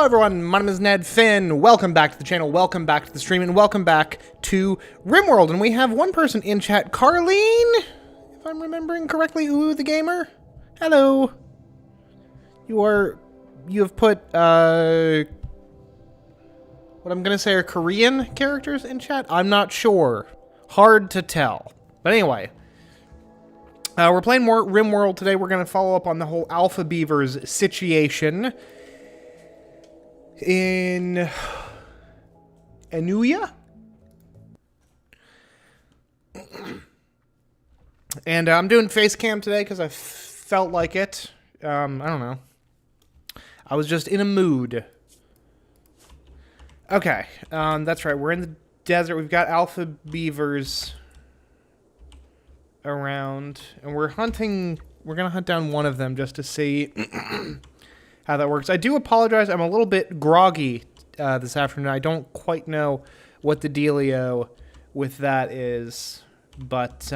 everyone, my name is Ned Finn. Welcome back to the channel, welcome back to the stream, and welcome back to Rimworld. And we have one person in chat, Carleen, if I'm remembering correctly, Ooh the Gamer. Hello. You have put, what I'm gonna say are Korean characters in chat? I'm not sure. Hard to tell. But anyway. We're playing more Rimworld today. We're going to follow up on the whole Alpha Beavers situation in Anuya. And I'm doing face cam today because I felt like it. I don't know. I was just in a mood. Okay, that's right. We're in the desert. We've got Alpha Beavers around, and we're gonna hunt down one of them just to see how that works. I do apologize, I'm a little bit groggy this afternoon. I don't quite know what the dealio with that is, but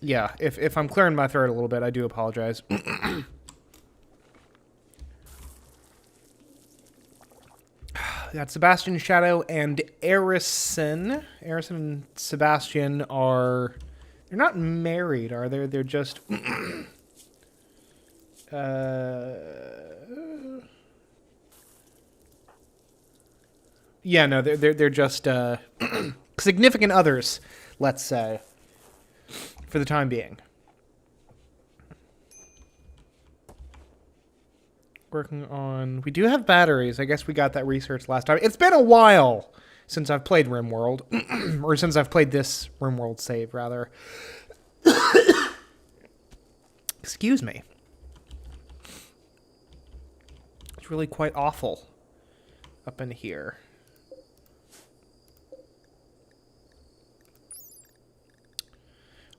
yeah, if I'm clearing my throat a little bit, I do apologize. Got Sebastian, Shadow, and Arison. Arison and Sebastian are... They're not married, are they? They're just... Yeah, no, they're just significant others, let's say, for the time being. Working on... We do have batteries. I guess we got that research last time. It's been a while since I've played Rimworld. Or since I've played this Rimworld save, rather. Excuse me. It's really quite awful up in here.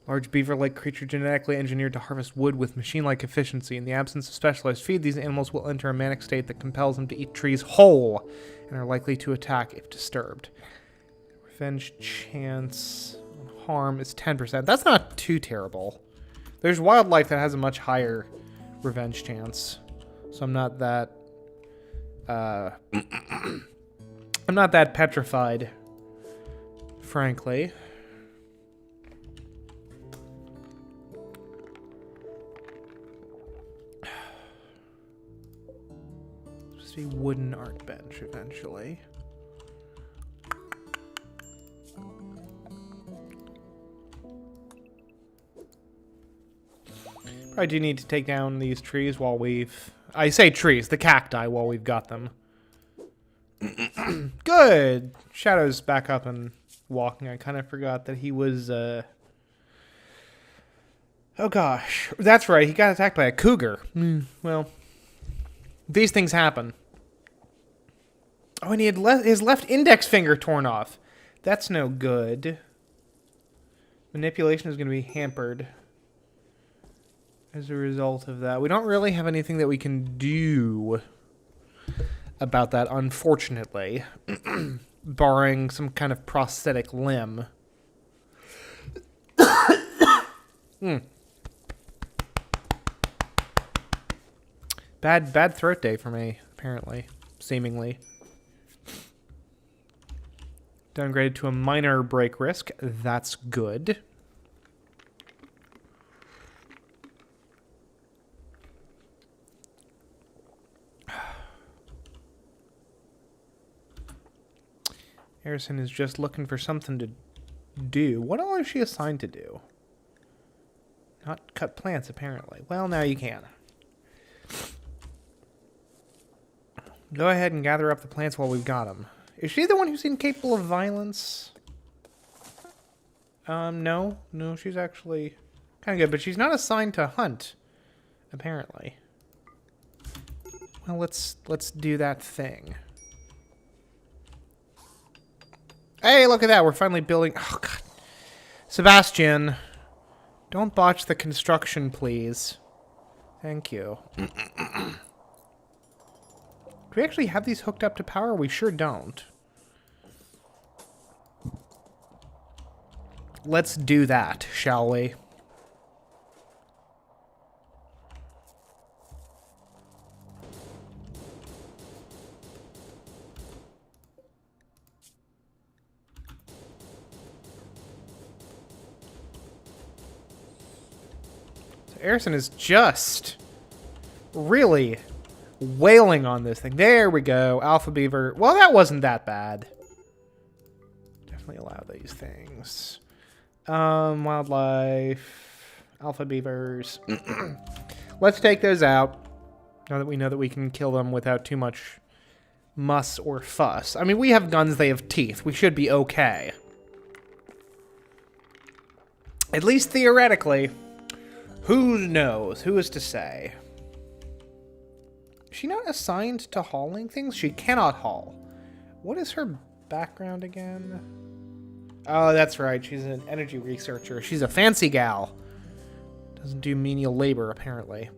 Large beaver-like creature genetically engineered to harvest wood with machine-like efficiency. In the absence of specialized feed, these animals will enter a manic state that compels them to eat trees whole and are likely to attack if disturbed. Revenge chance on harm is 10%. That's not too terrible. There's wildlife that has a much higher revenge chance, so I'm not that I'm not that petrified, frankly. A wooden art bench eventually. Probably do need to take down these trees while we've... I say trees, the cacti, while we've got them. Good! Shadow's back up and walking. I kind of forgot that he was, Oh gosh. That's right, he got attacked by a cougar. Well, these things happen. Oh, and he had his left index finger torn off. That's no good. Manipulation is going to be hampered as a result of that. We don't really have anything that we can do about that, unfortunately. Barring some kind of prosthetic limb. Bad throat day for me, apparently. Seemingly. Downgraded to a minor break risk. That's good. Harrison is just looking for something to do. What all is she assigned to do? Not cut plants, apparently. Well, now you can. Go ahead and gather up the plants while we've got them. Is she the one who's incapable of violence? No. No, she's actually kind of good, but she's not assigned to hunt, apparently. Well, let's do that thing. Hey, look at that. We're finally building... Oh, God. Sebastian, don't botch the construction, please. Thank you. Do we actually have these hooked up to power? We sure don't. Let's do that, shall we? So Arison is just really wailing on this thing. There we go. Alpha Beaver. Well, that wasn't that bad. Definitely allow these things. Wildlife. Alpha Beavers. Let's take those out. Now that we know that we can kill them without too much muss or fuss. I mean, we have guns, they have teeth. We should be okay. At least theoretically. Who knows? Who is to say? Is she not assigned to hauling things? She cannot haul. What is her background again? Oh, that's right. She's an energy researcher. She's a fancy gal. Doesn't do menial labor, apparently.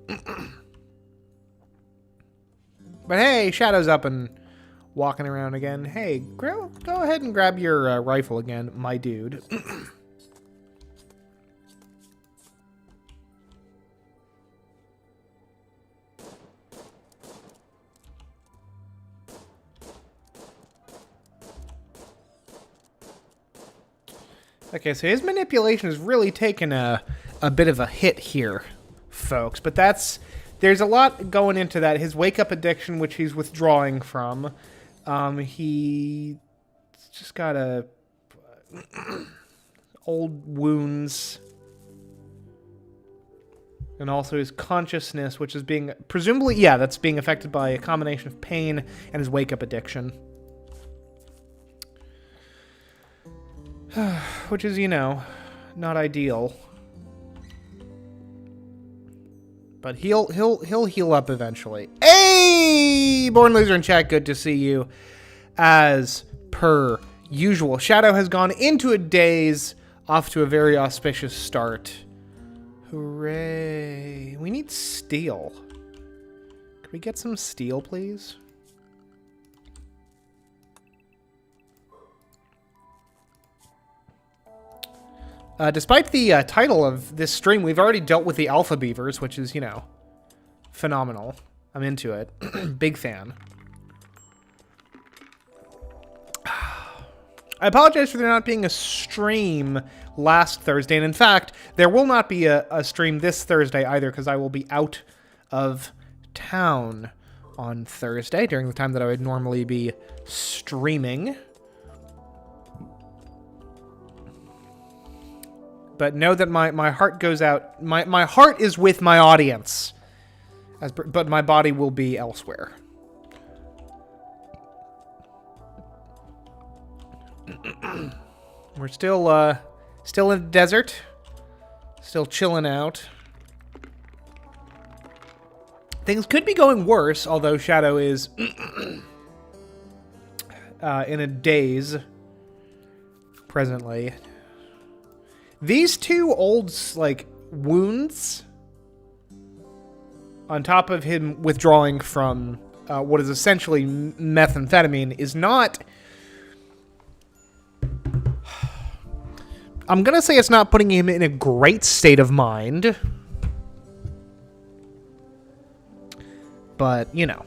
But hey, Shadow's up and walking around again. Hey, go ahead and grab your rifle again, my dude. Okay, so his manipulation has really taken a bit of a hit here, folks. But there's a lot going into that. His wake-up addiction, which he's withdrawing from. He just got old wounds. And also his consciousness, which is being, presumably, yeah, that's being affected by a combination of pain and his wake-up addiction. Which is, you know, not ideal. But he'll heal up eventually. Hey! Born Loser in chat, good to see you. As per usual. Shadow has gone into a daze, off to a very auspicious start. Hooray. We need steel. Can we get some steel, please? Despite the title of this stream, we've already dealt with the Alpha Beavers, which is, you know, phenomenal. I'm into it. Big fan. I apologize for there not being a stream last Thursday, and in fact, there will not be a stream this Thursday either, because I will be out of town on Thursday, during the time that I would normally be streaming. But know that my heart goes out. My heart is with my audience, but my body will be elsewhere. We're still in the desert, still chilling out. Things could be going worse, although Shadow is in a daze presently. These two old, like, wounds, on top of him withdrawing from what is essentially methamphetamine, is not... I'm going to say it's not putting him in a great state of mind. But, you know.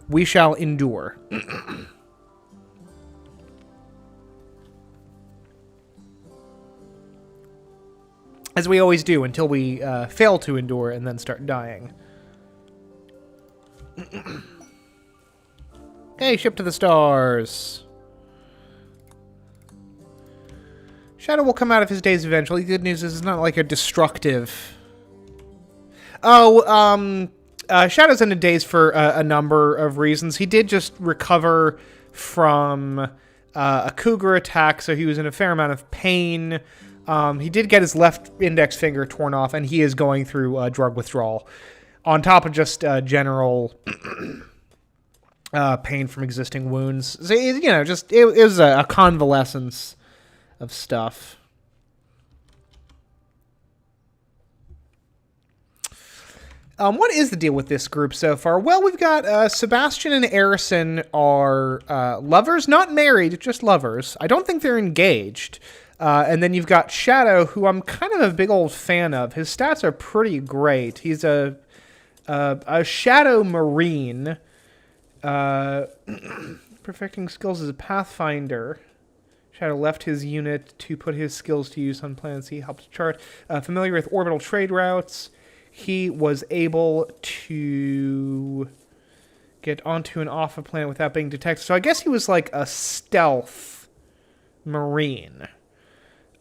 We shall endure. As we always do, until we fail to endure and then start dying. Hey, ship to the stars. Shadow will come out of his days eventually. Good news is it's not like a destructive... Oh, Shadow's in a daze for a number of reasons. He did just recover from a cougar attack, so he was in a fair amount of pain. He did get his left index finger torn off, and he is going through drug withdrawal. On top of just general pain from existing wounds. So, you know, just it was a convalescence of stuff. What is the deal with this group so far? Well, we've got Sebastian and Arison are lovers, not married, just lovers. I don't think they're engaged. And then you've got Shadow, who I'm kind of a big old fan of. His stats are pretty great. He's a Shadow Marine. Perfecting skills as a Pathfinder. Shadow left his unit to put his skills to use on planets he helped chart. Familiar with orbital trade routes, he was able to get onto and off a planet without being detected. So I guess he was like a stealth marine.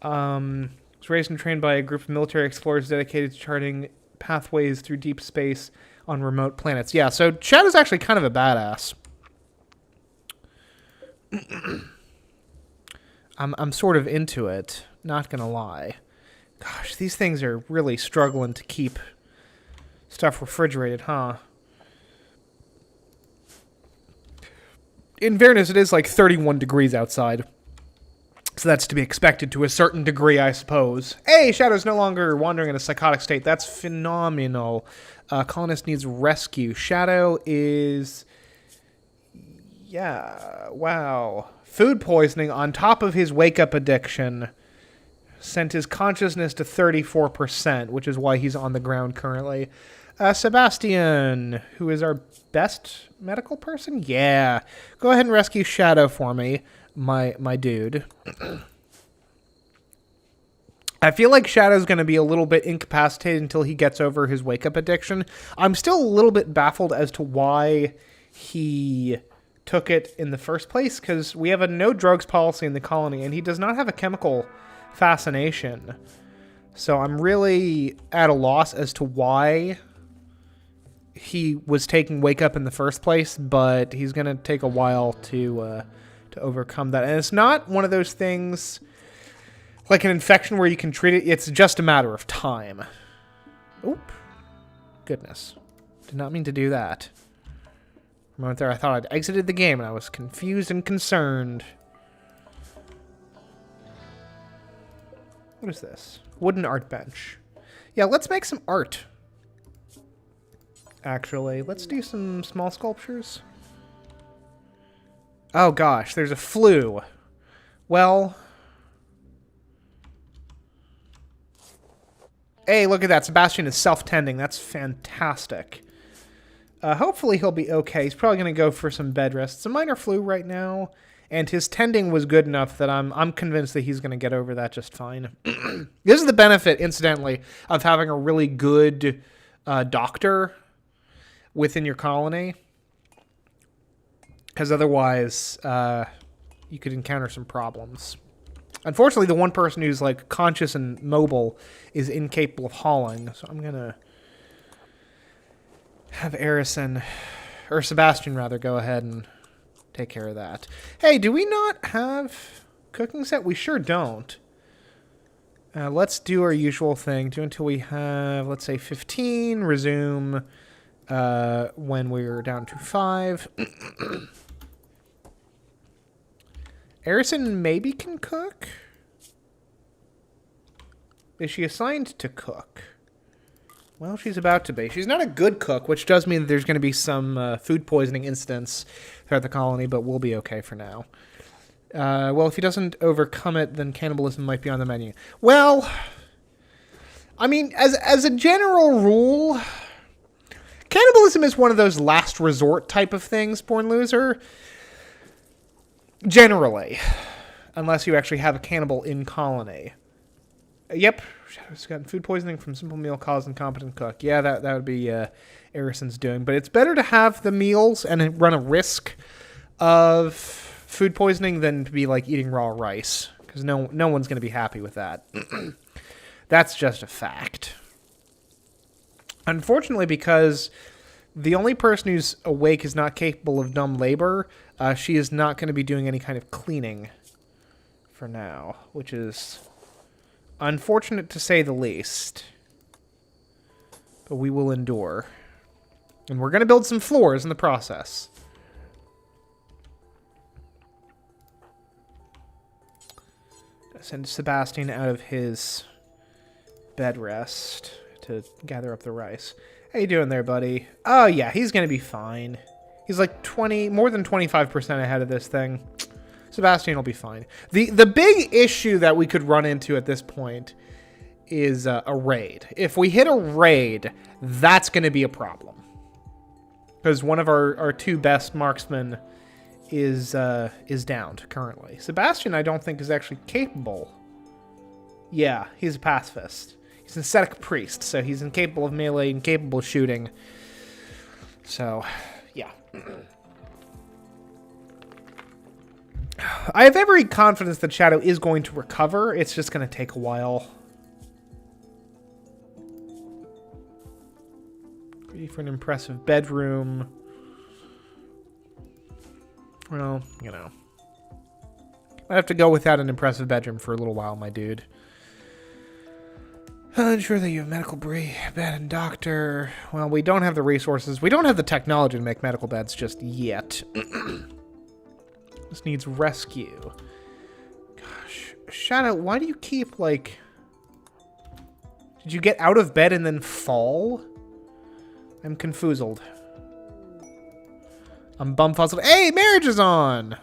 Was raised and trained by a group of military explorers dedicated to charting pathways through deep space on remote planets. Yeah, so Shadow's actually kind of a badass. I'm sort of into it, not gonna lie. Gosh, these things are really struggling to keep stuff refrigerated, huh? In fairness, it is like 31 degrees outside. So that's to be expected to a certain degree, I suppose. Hey, Shadow's no longer wandering in a psychotic state. That's phenomenal. Colonist needs rescue. Shadow is... Yeah, wow. Food poisoning on top of his wake-up addiction sent his consciousness to 34%, which is why he's on the ground currently. Sebastian, who is our best medical person? Yeah. Go ahead and rescue Shadow for me, my dude. I feel like Shadow's going to be a little bit incapacitated until he gets over his wake-up addiction. I'm still a little bit baffled as to why he took it in the first place, because we have a no drugs policy in the colony, and he does not have a chemical fascination. So I'm really at a loss as to why he was taking wake up in the first place, but he's going to take a while to overcome that. And it's not one of those things like an infection where you can treat it. It's just a matter of time. Oop. Goodness. Did not mean to do that. For a moment there, I thought I'd exited the game, and I was confused and concerned. What is this? Wooden art bench. Yeah, let's make some art. Actually, let's do some small sculptures. Oh gosh, there's a flu. Well... Hey, look at that. Sebastian is self-tending. That's fantastic. Hopefully he'll be okay. He's probably going to go for some bed rest. It's a minor flu right now, and his tending was good enough that I'm convinced that he's going to get over that just fine. This is the benefit, incidentally, of having a really good doctor within your colony, because otherwise you could encounter some problems. Unfortunately, the one person who's like conscious and mobile is incapable of hauling, so I'm gonna have Arison, or Sebastian rather, go ahead and take care of that. Hey, do we not have cooking set? We sure don't. Let's do our usual thing. Do until we have, let's say, 15. Resume when we're down to 5. Arison maybe can cook? Is she assigned to cook? Well, she's about to be. She's not a good cook, which does mean that there's going to be some food poisoning incidents throughout the colony, but we'll be okay for now. Well, if he doesn't overcome it, then cannibalism might be on the menu. Well, I mean, as a general rule, cannibalism is one of those last resort type of things, Born Loser. Generally. Unless you actually have a cannibal in colony. Yep. Shadow's gotten food poisoning from simple meal caused incompetent cook. Yeah, that would be Arison's doing. But it's better to have the meals and run a risk of food poisoning than to be like eating raw rice. Because no one's going to be happy with that. That's just a fact. Unfortunately, because the only person who's awake is not capable of dumb labor, she is not going to be doing any kind of cleaning for now, which is unfortunate to say the least. But we will endure. And we're going to build some floors in the process. Send Sebastian out of his bed rest to gather up the rice. How you doing there, buddy? Oh, yeah, he's going to be fine. He's like more than 25% ahead of this thing. Sebastian will be fine. The big issue that we could run into at this point is a raid. If we hit a raid, that's going to be a problem. Because one of our two best marksmen is downed currently. Sebastian, I don't think, is actually capable. Yeah, he's a pacifist. He's an ascetic priest, so he's incapable of melee, incapable of shooting. So, yeah. I have every confidence that Shadow is going to recover. It's just going to take a while. Ready for an impressive bedroom. Well, you know. I have to go without an impressive bedroom for a little while, my dude. Ensure that you have medical bed and doctor. Well, we don't have the resources. We don't have the technology to make medical beds just yet. This needs rescue. Gosh. Shadow, why do you keep, like... Did you get out of bed and then fall? I'm confoozled. I'm bumfuzzled. Hey, marriage is on!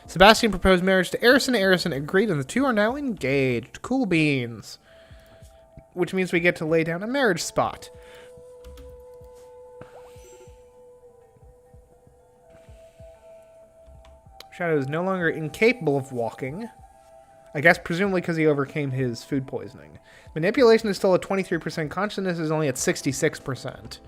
Sebastian proposed marriage to Arison. Arison agreed, and the two are now engaged. Cool beans. Which means we get to lay down a marriage spot. Shadow is no longer incapable of walking. I guess presumably because he overcame his food poisoning. Manipulation is still at 23%. Consciousness is only at 66%.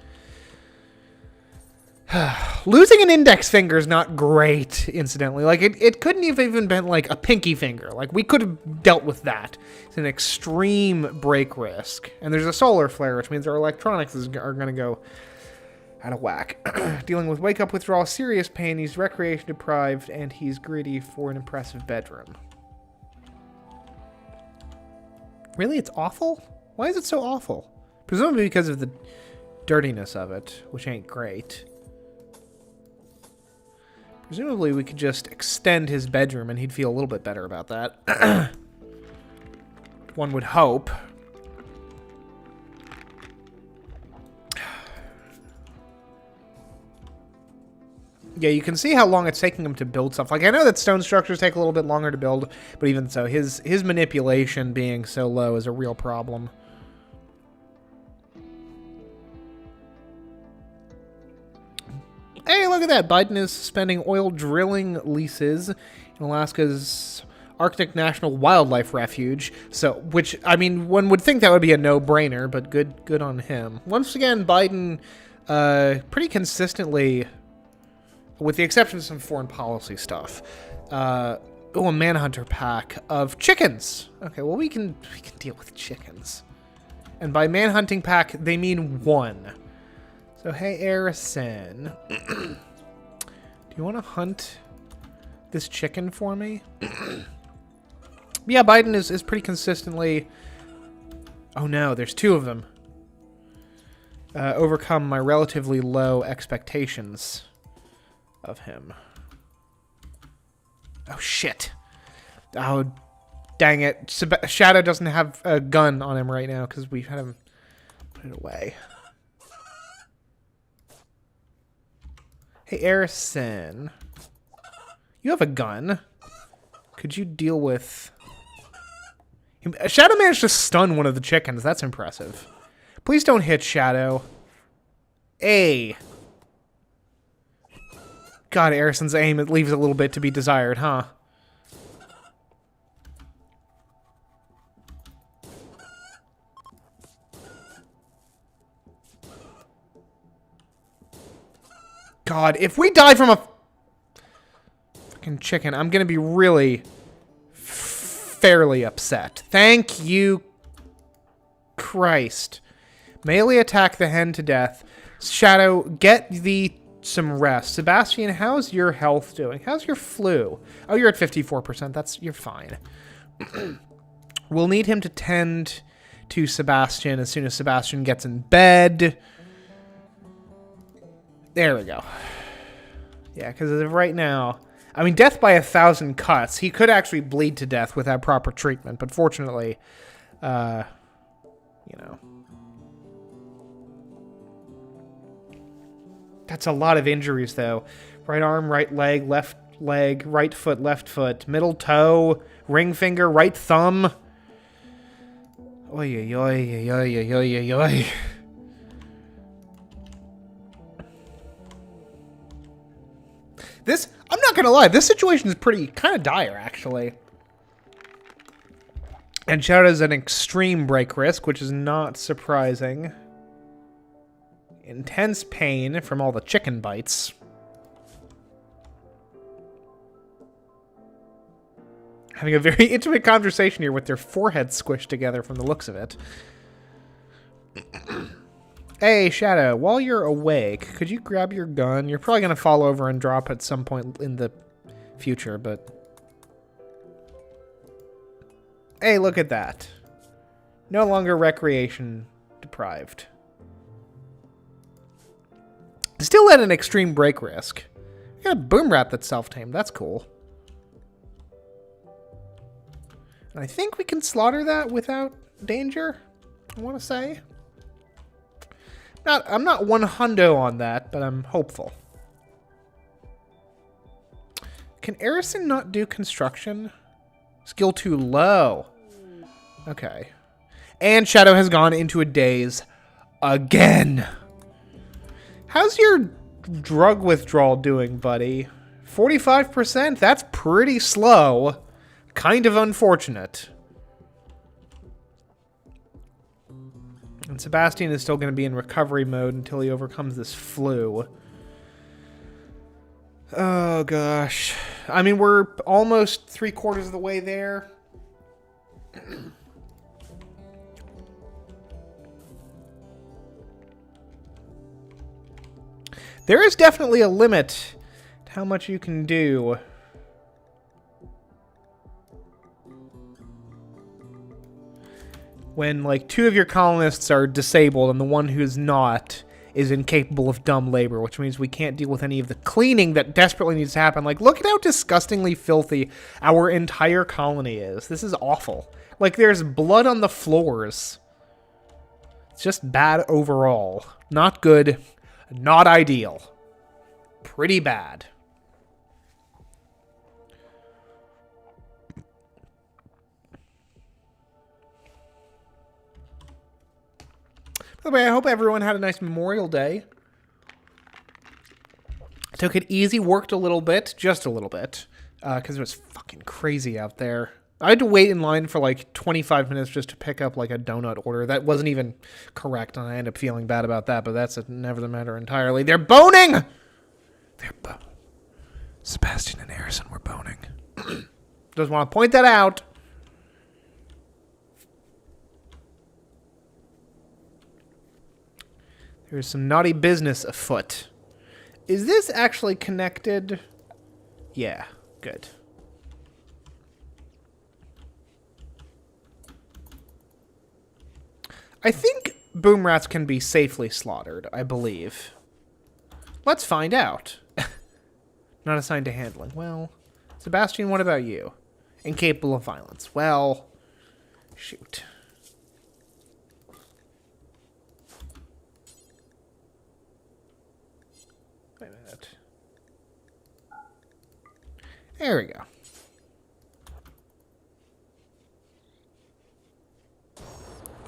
Losing an index finger is not great, incidentally. Like, it couldn't have even been, like, a pinky finger. Like, we could have dealt with that. It's an extreme break risk. And there's a solar flare, which means our electronics are going to go out of whack. Dealing with wake-up withdrawal, serious pain. He's recreation deprived, and he's greedy for an impressive bedroom. Really? It's awful? Why is it so awful? Presumably because of the dirtiness of it, which ain't great. Presumably we could just extend his bedroom and he'd feel a little bit better about that. One would hope. Yeah, you can see how long it's taking him to build stuff. Like, I know that stone structures take a little bit longer to build, but even so, his manipulation being so low is a real problem. Hey, look at that. Biden is suspending oil drilling leases in Alaska's Arctic National Wildlife Refuge. So, which, I mean, one would think that would be a no-brainer, but good on him. Once again, Biden pretty consistently, with the exception of some foreign policy stuff, a manhunter pack of chickens. Okay, well, we can deal with chickens. And by manhunting pack, they mean one. So, hey, Arison, do you want to hunt this chicken for me? Yeah, Biden is pretty consistently... Oh, no, there's two of them. Overcome my relatively low expectations of him. Oh, shit. Oh, dang it. Shadow doesn't have a gun on him right now because we've had him put it away. Hey, Arison. You have a gun. Could you deal with... Shadow managed to stun one of the chickens. That's impressive. Please don't hit Shadow. A. God, Arison's aim, it leaves a little bit to be desired, huh? God, if we die from a fucking chicken, I'm gonna be really fairly upset. Thank you, Christ. Melee attack the hen to death. Shadow, get thee some rest. Sebastian, how's your health doing? How's your flu? Oh, you're at 54%. You're fine. We'll need him to tend to Sebastian as soon as Sebastian gets in bed. There we go. Yeah, because as of right now, I mean, death by 1,000 cuts. He could actually bleed to death without proper treatment, but fortunately, you know. That's a lot of injuries, though. Right arm, right leg, right foot, left foot, middle toe, ring finger, right thumb. Oy, oy, oy, oy, oy, oy, oy, oy. I'm not gonna lie, this situation is pretty kind of dire, actually. And Shadow has an extreme break risk, which is not surprising. Intense pain from all the chicken bites. Having a very intimate conversation here with their foreheads squished together from the looks of it. Hey, Shadow, while you're awake, could you grab your gun? You're probably going to fall over and drop at some point in the future, but... Hey, look at that. No longer recreation deprived. Still at an extreme break risk. We got a boom rat that's self-tamed. That's cool. And I think we can slaughter that without danger, I want to say. I'm not 100 on that, but I'm hopeful. Can Arison not do construction? Skill too low. Okay. And Shadow has gone into a daze again. How's your drug withdrawal doing, buddy? 45%? That's pretty slow. Kind of unfortunate. And Sebastian is still going to be in recovery mode until he overcomes this flu. Oh, gosh. I mean, we're almost 3/4 of the way there. There is definitely a limit to how much you can do. When, like, 2 of your colonists are disabled and the one who's not is incapable of dumb labor, which means we can't deal with any of the cleaning that desperately needs to happen. Like, look at how disgustingly filthy our entire colony is. This is awful. Like, there's blood on the floors. It's just bad overall. Not good. Not ideal. Pretty bad. By the way, I hope everyone had a nice Memorial Day. Took it easy, worked a little bit, just a little bit, because it was fucking crazy out there. I had to wait in line for like 25 minutes just to pick up like a donut order. That wasn't even correct, and I ended up feeling bad about that, but that's never the matter entirely. They're boning! Sebastian and Arison were boning. Just want to point that out. There's some naughty business afoot. Is this actually connected? Yeah, good. I think boom rats can be safely slaughtered, I believe. Let's find out. Not assigned to handling. Well, Sebastian, what about you? Incapable of violence. Well, shoot. Wait a minute. There we go.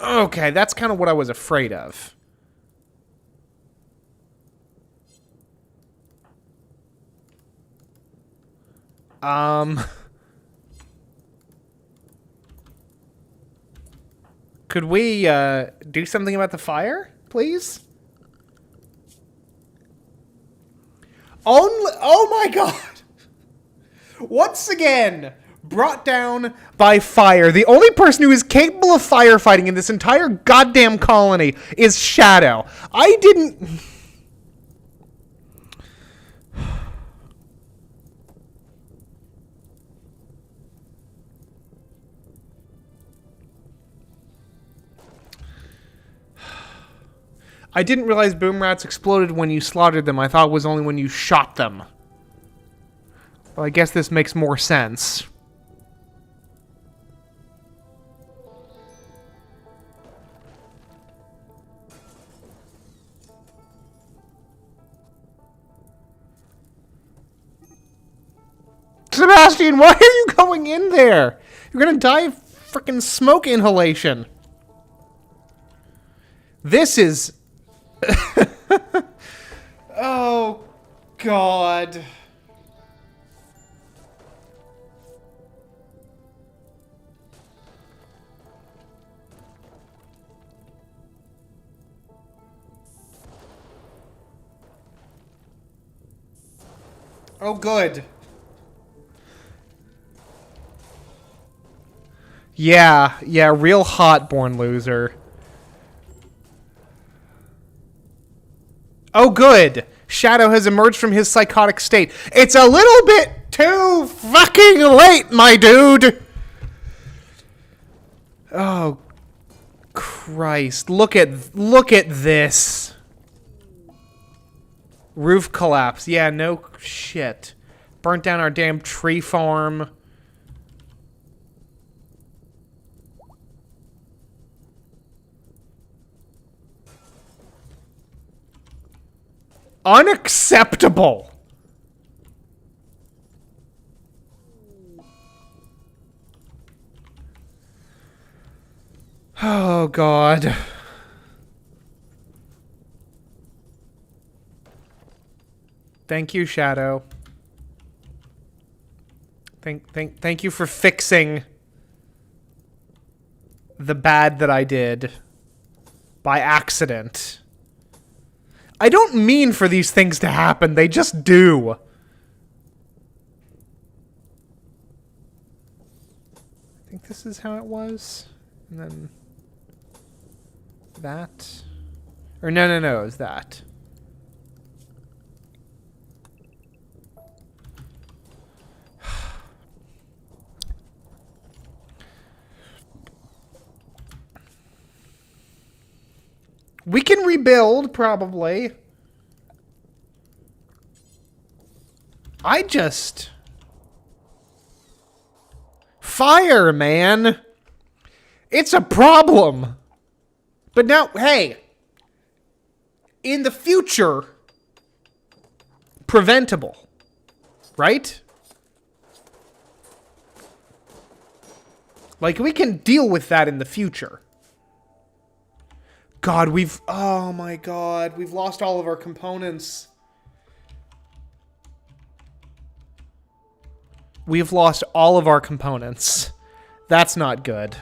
Okay, that's kind of what I was afraid of. Could we, do something about the fire, please? Oh my god! Once again, brought down by fire. The only person who is capable of firefighting in this entire goddamn colony is Shadow. I didn't... I didn't realize boom rats exploded when you slaughtered them. I thought it was only when you shot them. Well, I guess this makes more sense. Sebastian, why are you going in there? You're gonna die of frickin' smoke inhalation. This is... Oh, God. Oh, good. Yeah, real hot, born loser. Oh, good. Shadow has emerged from his psychotic state. It's a little bit too fucking late, my dude. Oh, Christ. Look at this. Roof collapse. Yeah, no shit. Burnt down our damn tree farm. Unacceptable. Oh, God. Thank you, Shadow. Thank you for fixing the bad that I did by accident. I don't mean for these things to happen. They just do. I think this is how it was. And then that. Or no, it was that. We can rebuild, probably. Fire, man! It's a problem! But now, hey! In the future, preventable. Right? Like, we can deal with that in the future. God, oh my God, we've lost all of our components. We've lost all of our components. That's not good.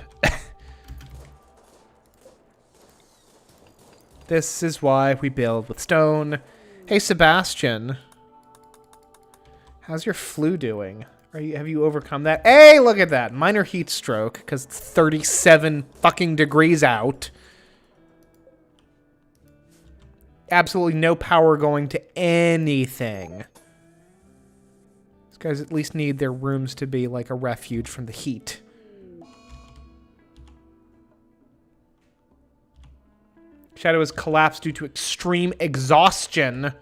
This is why we build with stone. Hey, Sebastian. How's your flu doing? Have you overcome that? Hey, look at that. Minor heat stroke, because it's 37 fucking degrees out. Absolutely no power going to anything. These guys at least need their rooms to be like a refuge from the heat. Shadow has collapsed due to extreme exhaustion.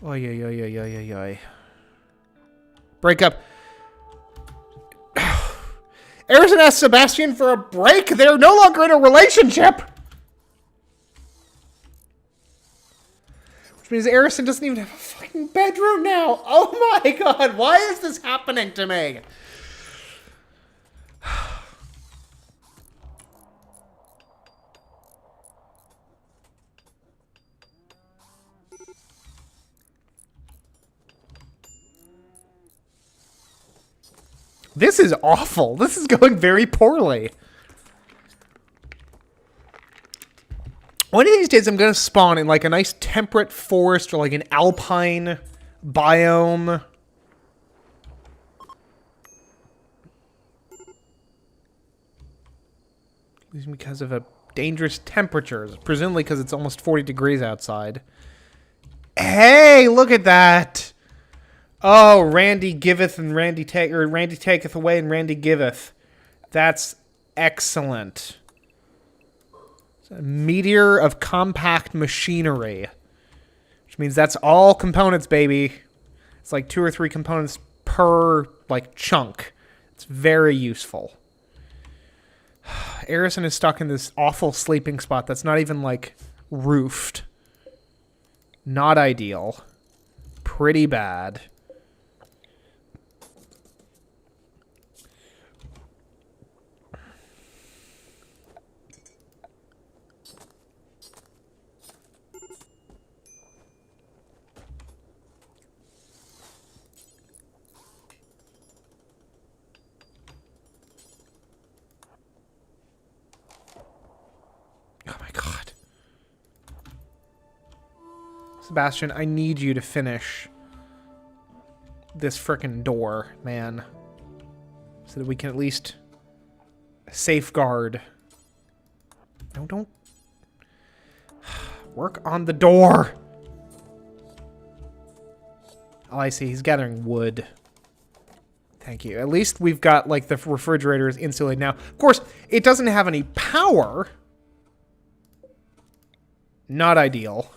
Oy. Break up. Arison asked Sebastian for a break. They're no longer in a relationship. Which means Arison doesn't even have a fucking bedroom now. Oh my God. Why is this happening to me? This is awful. This is going very poorly. One of these days I'm going to spawn in like a nice temperate forest or like an alpine biome. Because of a dangerous temperatures. Presumably because it's almost 40 degrees outside. Hey, look at that. Oh, Randy giveth and Randy taketh away and Randy giveth. That's excellent. It's a meteor of compact machinery. Which means that's all components, baby. It's like 2 or 3 components per, like, chunk. It's very useful. Arison is stuck in this awful sleeping spot that's not even, like, roofed. Not ideal. Pretty bad. Oh my God. Sebastian, I need you to finish this frickin' door, man. So that we can at least safeguard. No, don't. Work on the door. Oh, I see. He's gathering wood. Thank you. At least we've got, like, the refrigerator is insulated now. Of course, it doesn't have any power. Not ideal.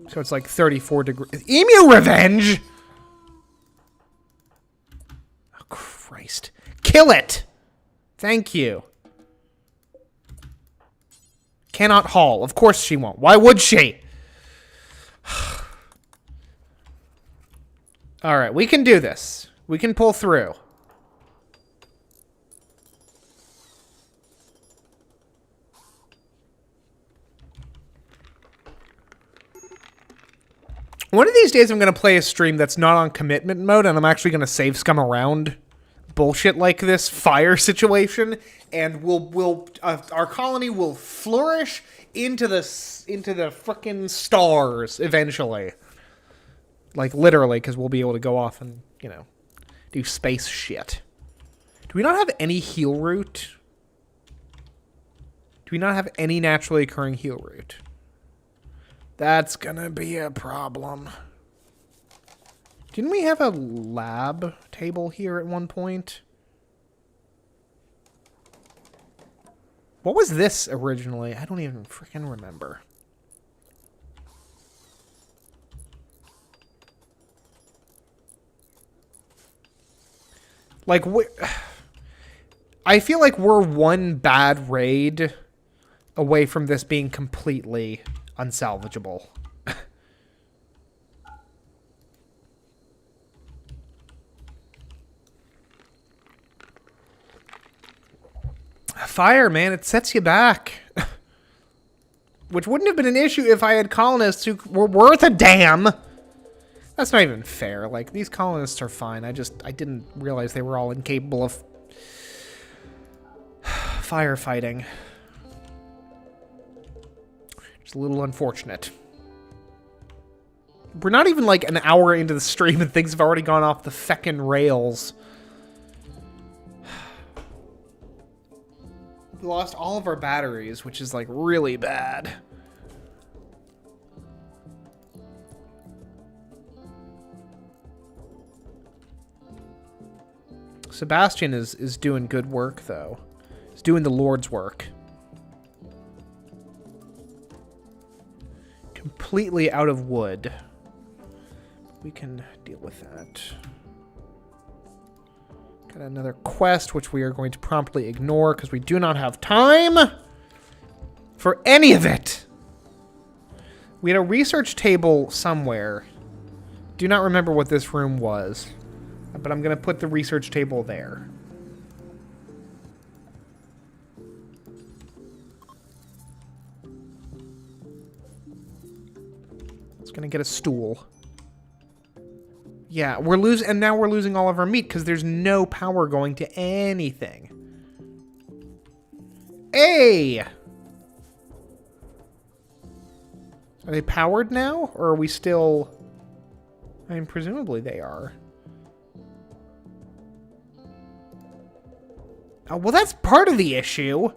So it's like 34 degrees. Emu revenge! Oh, Christ. Kill it! Thank you. Cannot haul. Of course she won't. Why would she? Alright, we can do this. We can pull through. One of these days I'm going to play a stream that's not on commitment mode, and I'm actually going to save scum around bullshit like this fire situation, and our colony will flourish into the frickin' stars eventually. Like, literally, because we'll be able to go off and, you know, do space shit. Do we not have any heal root? Do we not have any naturally occurring heal root? That's gonna be a problem. Didn't we have a lab table here at one point? What was this originally? I don't even freaking remember. Like, I feel like we're one bad raid away from this being completely unsalvageable. Fire, man, it sets you back. Which wouldn't have been an issue if I had colonists who were worth a damn. That's not even fair. Like, these colonists are fine. I didn't realize they were all incapable of firefighting. It's a little unfortunate. We're not even like an hour into the stream and things have already gone off the feckin' rails. We lost all of our batteries, which is like really bad. Sebastian is doing good work, though. He's doing the Lord's work. Completely out of wood. We can deal with that. Got another quest, which we are going to promptly ignore because we do not have time for any of it. We had a research table somewhere. Do not remember what this room was. But I'm going to put the research table there. It's going to get a stool. Yeah, and now we're losing all of our meat because there's no power going to anything. Hey! Are they powered now? Or are we still... I mean, presumably they are. Oh, well, that's part of the issue.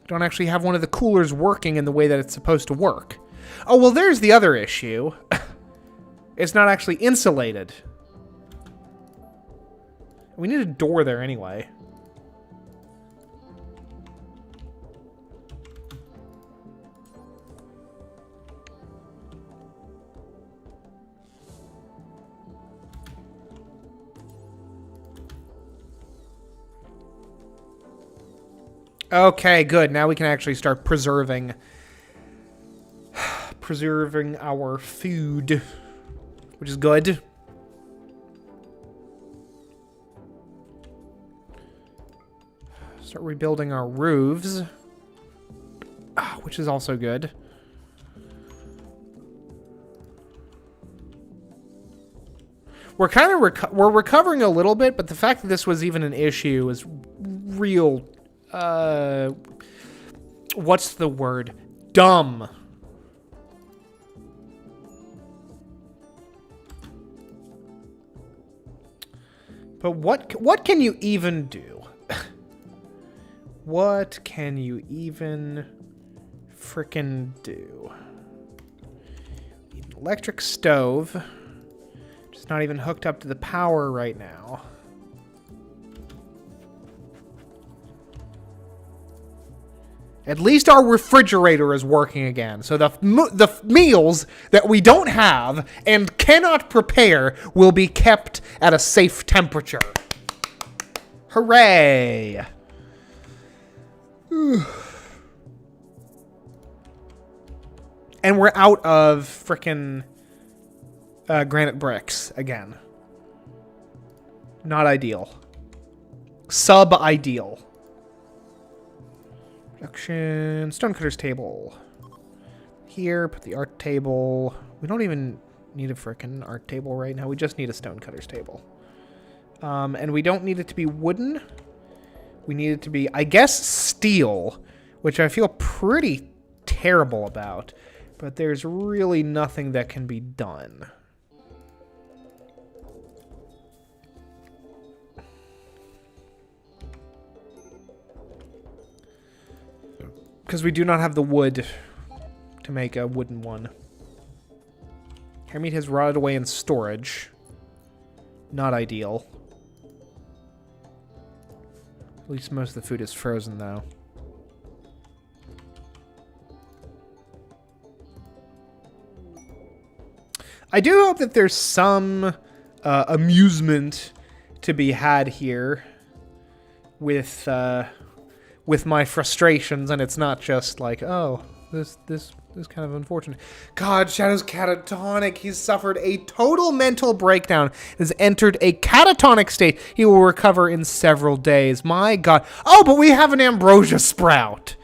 Don't actually have one of the coolers working in the way that it's supposed to work. Oh, well, there's the other issue. It's not actually insulated. We need a door there anyway. Okay, good. Now we can actually start preserving our food, which is good. Start rebuilding our roofs, which is also good. We're kind of we're recovering a little bit, but the fact that this was even an issue is real. What's the word? Dumb. But what can you even do? What can you even frickin' do? Need an electric stove. Just not even hooked up to the power right now. At least our refrigerator is working again. So the meals that we don't have and cannot prepare will be kept at a safe temperature. Hooray! And we're out of frickin' granite bricks again. Not ideal. Sub-ideal. Production, stonecutter's table. Here, put the art table. We don't even need a frickin' art table right now. We just need a stonecutter's table. And we don't need it to be wooden. We need it to be, I guess, steel, which I feel pretty terrible about. But there's really nothing that can be done. Because we do not have the wood to make a wooden one. Hair meat has rotted away in storage. Not ideal. At least most of the food is frozen, though. I do hope that there's some amusement to be had here with my frustrations, and it's not just like, oh, this is kind of unfortunate. God, Shadow's catatonic. He's suffered a total mental breakdown. Has entered a catatonic state. He will recover in several days. My God. Oh, but we have an ambrosia sprout.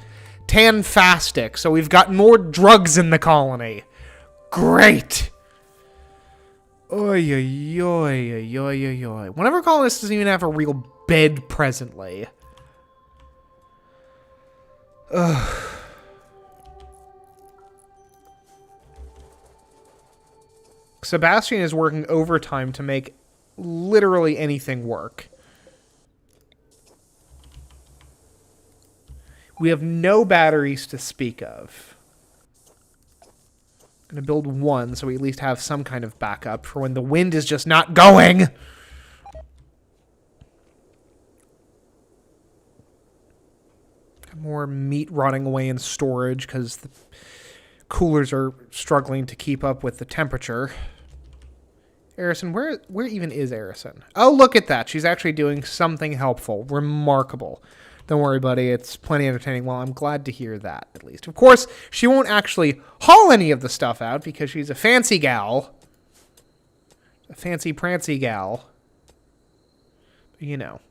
Tanfastic. So we've got more drugs in the colony. Great. Oy, oy, oy, oy, oy, oy. One of our colonists doesn't even have a real bed presently. Ugh. Sebastian is working overtime to make literally anything work. We have no batteries to speak of. I'm going to build one so we at least have some kind of backup for when the wind is just not going. More meat rotting away in storage because the coolers are struggling to keep up with the temperature. Arison, where even is Arison? Oh, look at that. She's actually doing something helpful. Remarkable. Don't worry, buddy. It's plenty entertaining. Well, I'm glad to hear that, at least. Of course, she won't actually haul any of the stuff out because she's a fancy gal. A fancy prancy gal. You know.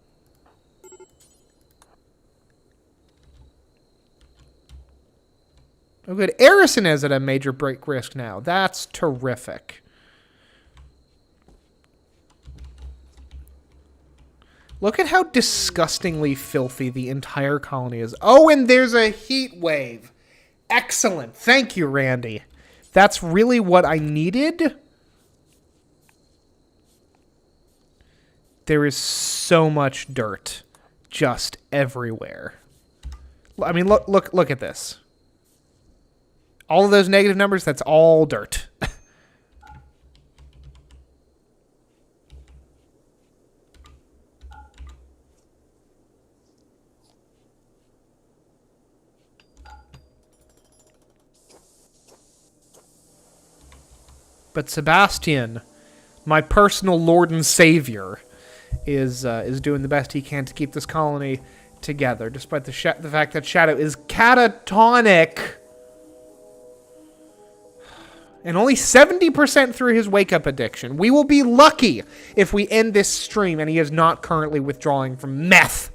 Oh, good. Arison is at a major break risk now. That's terrific. Look at how disgustingly filthy the entire colony is. Oh, and there's a heat wave. Excellent. Thank you, Randy. That's really what I needed. There is so much dirt just everywhere. I mean, look at this. All of those negative numbers, that's all dirt. But Sebastian, my personal lord and savior, is doing the best he can to keep this colony together, despite the fact that Shadow is catatonic. And only 70% through his wake-up addiction. We will be lucky if we end this stream and he is not currently withdrawing from meth.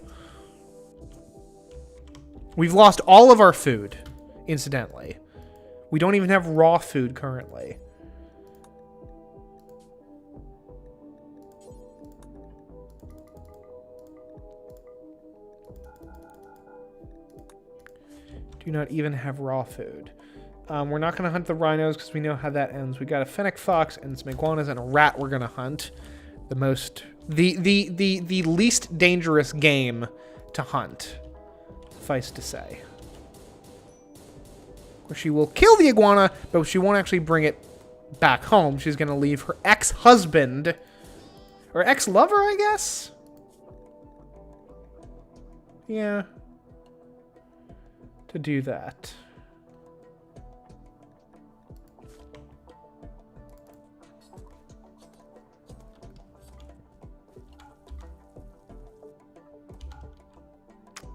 We've lost all of our food, incidentally. We don't even have raw food currently. Do not even have raw food. We're not going to hunt the rhinos because we know how that ends. We got a fennec fox and some iguanas and a rat we're going to hunt. The least dangerous game to hunt, suffice to say. Where she will kill the iguana, but she won't actually bring it back home. She's going to leave her ex-husband, or ex-lover, I guess? Yeah. To do that.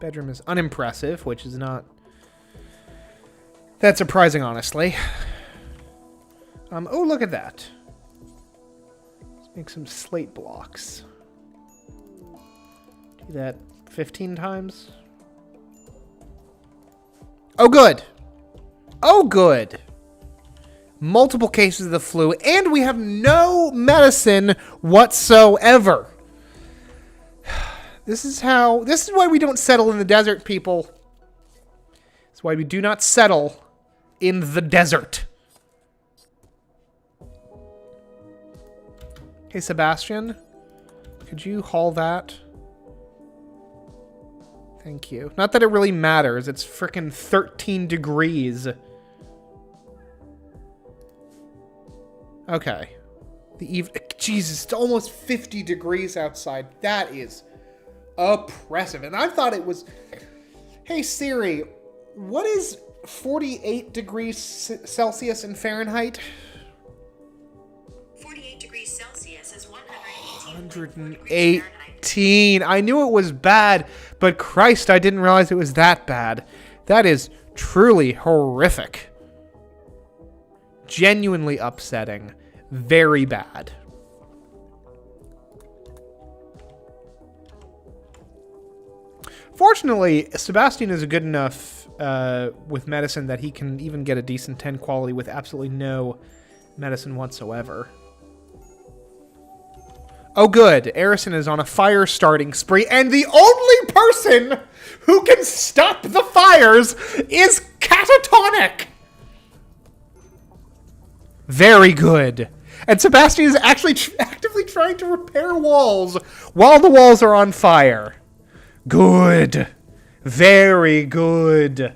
Bedroom is unimpressive, which is not that surprising, honestly. Oh, look at that. Let's make some slate blocks. Do that 15 times. Oh, good. Oh, good. Multiple cases of the flu, and we have no medicine whatsoever. This is why we don't settle in the desert, people. This is why we do not settle in the desert. Hey, Sebastian, could you haul that? Thank you. Not that it really matters. It's frickin' 13 degrees. Okay. Jesus, it's almost 50 degrees outside. That is oppressive. And I thought it was... Hey, Siri, what is 48 degrees Celsius in Fahrenheit? 48 degrees Celsius is 118. I knew it was bad, but Christ, I didn't realize it was that bad. That is truly horrific. Genuinely upsetting. Very bad. Fortunately, Sebastian is good enough with medicine that he can even get a decent 10 quality with absolutely no medicine whatsoever. Oh, good. Arison is on a fire starting spree, and the only person who can stop the fires is catatonic. Very good. And Sebastian is actually actively trying to repair walls while the walls are on fire. Good. Very good.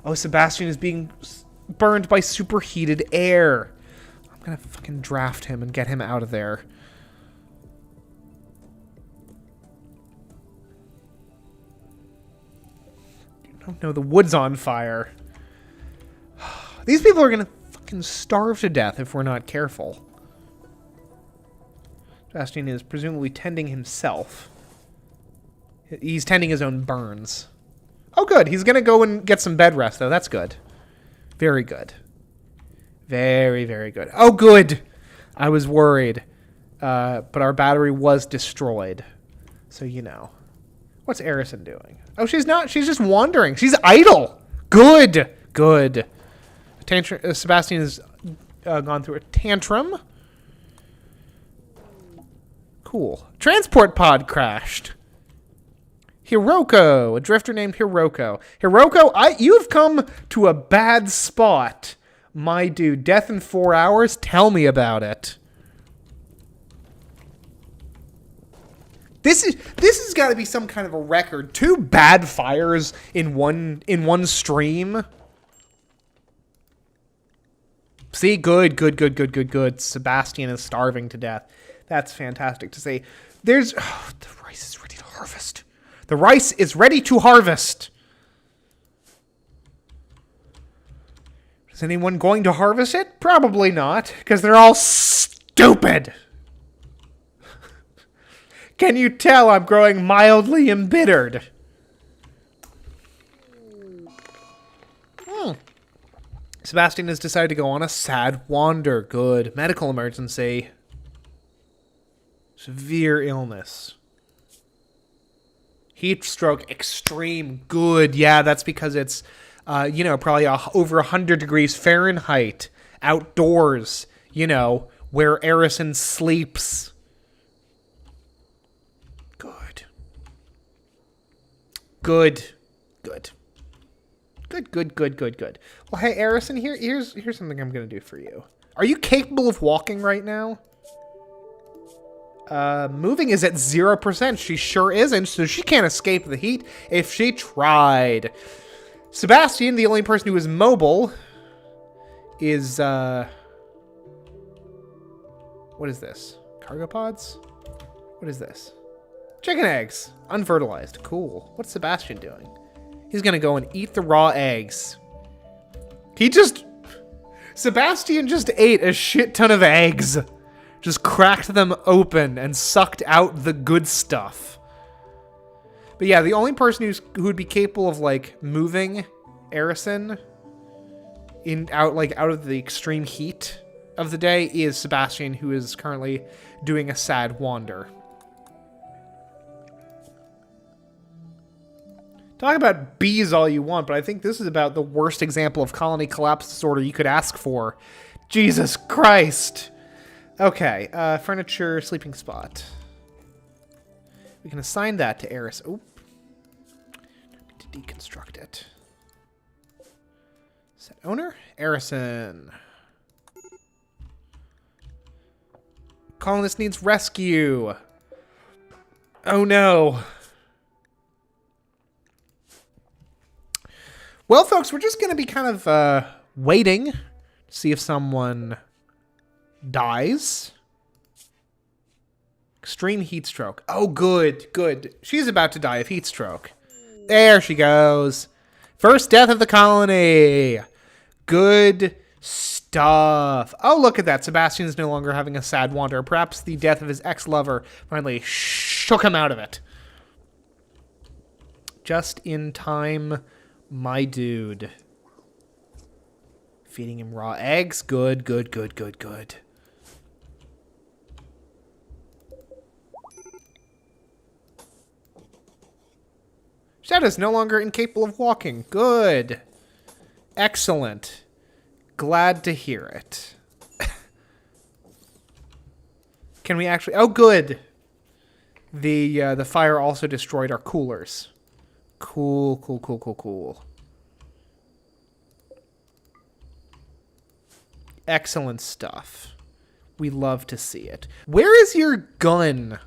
Oh, Sebastian is being burned by superheated air. I'm gonna fucking draft him and get him out of there. Oh no, the wood's on fire. These people are gonna fucking starve to death if we're not careful. Sebastian is presumably tending himself. He's tending his own burns. Oh, good. He's gonna go and get some bed rest, though. That's good. Very good. Very, very good. Oh, good. I was worried. But our battery was destroyed. So, you know. What's Arison doing? Oh, she's not. She's just wandering. She's idle. Good. Good. Sebastian has gone through a tantrum. Cool. Transport pod crashed. Hiroko. A drifter named Hiroko. Hiroko, you have come to a bad spot. My dude. Death in 4 hours? Tell me about it. This has got to be some kind of a record. 2 bad fires in one stream. See, good. Sebastian is starving to death. That's fantastic to say. The rice is ready to harvest. The rice is ready to harvest. Is anyone going to harvest it? Probably not, because they're all stupid. Can you tell I'm growing mildly embittered? Sebastian has decided to go on a sad wander. Good. Medical emergency. Severe illness. Heat stroke. Extreme. Good. Yeah, that's because it's, probably over 100 degrees Fahrenheit. Outdoors. Where Arison sleeps. Good. Good, good, good, good, good. Well, hey, Arison, here's something I'm going to do for you. Are you capable of walking right now? Moving is at 0%. She sure isn't, so she can't escape the heat if she tried. Sebastian, the only person who is mobile, is, what is this? Cargo pods? What is this? Chicken eggs. Unfertilized. Cool. What's Sebastian doing? He's gonna go and eat the raw eggs. Sebastian just ate a shit ton of eggs. Just cracked them open and sucked out the good stuff. But yeah, the only person who would be capable of, like, moving Arison out of the extreme heat of the day is Sebastian, who is currently doing a sad wander. Talk about bees all you want, but I think this is about the worst example of colony collapse disorder you could ask for. Jesus Christ. Okay, furniture, sleeping spot. We can assign that to Eris. Oop. To deconstruct it. Set owner, Arison. Colonist needs rescue. Oh no. Well, folks, we're just going to be kind of waiting to see if someone dies. Extreme heat stroke. Oh, good, good. She's about to die of heat stroke. There she goes. First death of the colony. Good stuff. Oh, look at that. Sebastian's no longer having a sad wander. Perhaps the death of his ex-lover finally shook him out of it. Just in time, my dude. Feeding him raw eggs. Good, good, good, good, good. Shadow's no longer incapable of walking. Good. Excellent. Glad to hear it. Can we actually... Oh, good. The fire also destroyed our coolers. Cool, cool, cool, cool, cool. Excellent stuff. We love to see it. Where is your gun,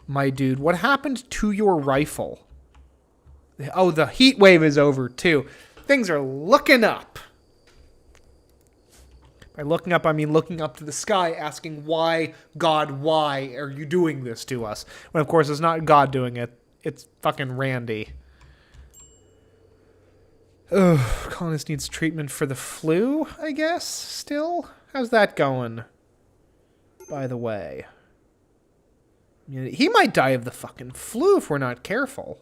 my dude? What happened to your rifle? Oh, the heat wave is over, too. Things are looking up. By looking up, I mean looking up to the sky, asking, why, God, why are you doing this to us? When, of course, it's not God doing it. It's fucking Randy. Ugh, colonist needs treatment for the flu, I guess, still? How's that going? By the way. He might die of the fucking flu if we're not careful.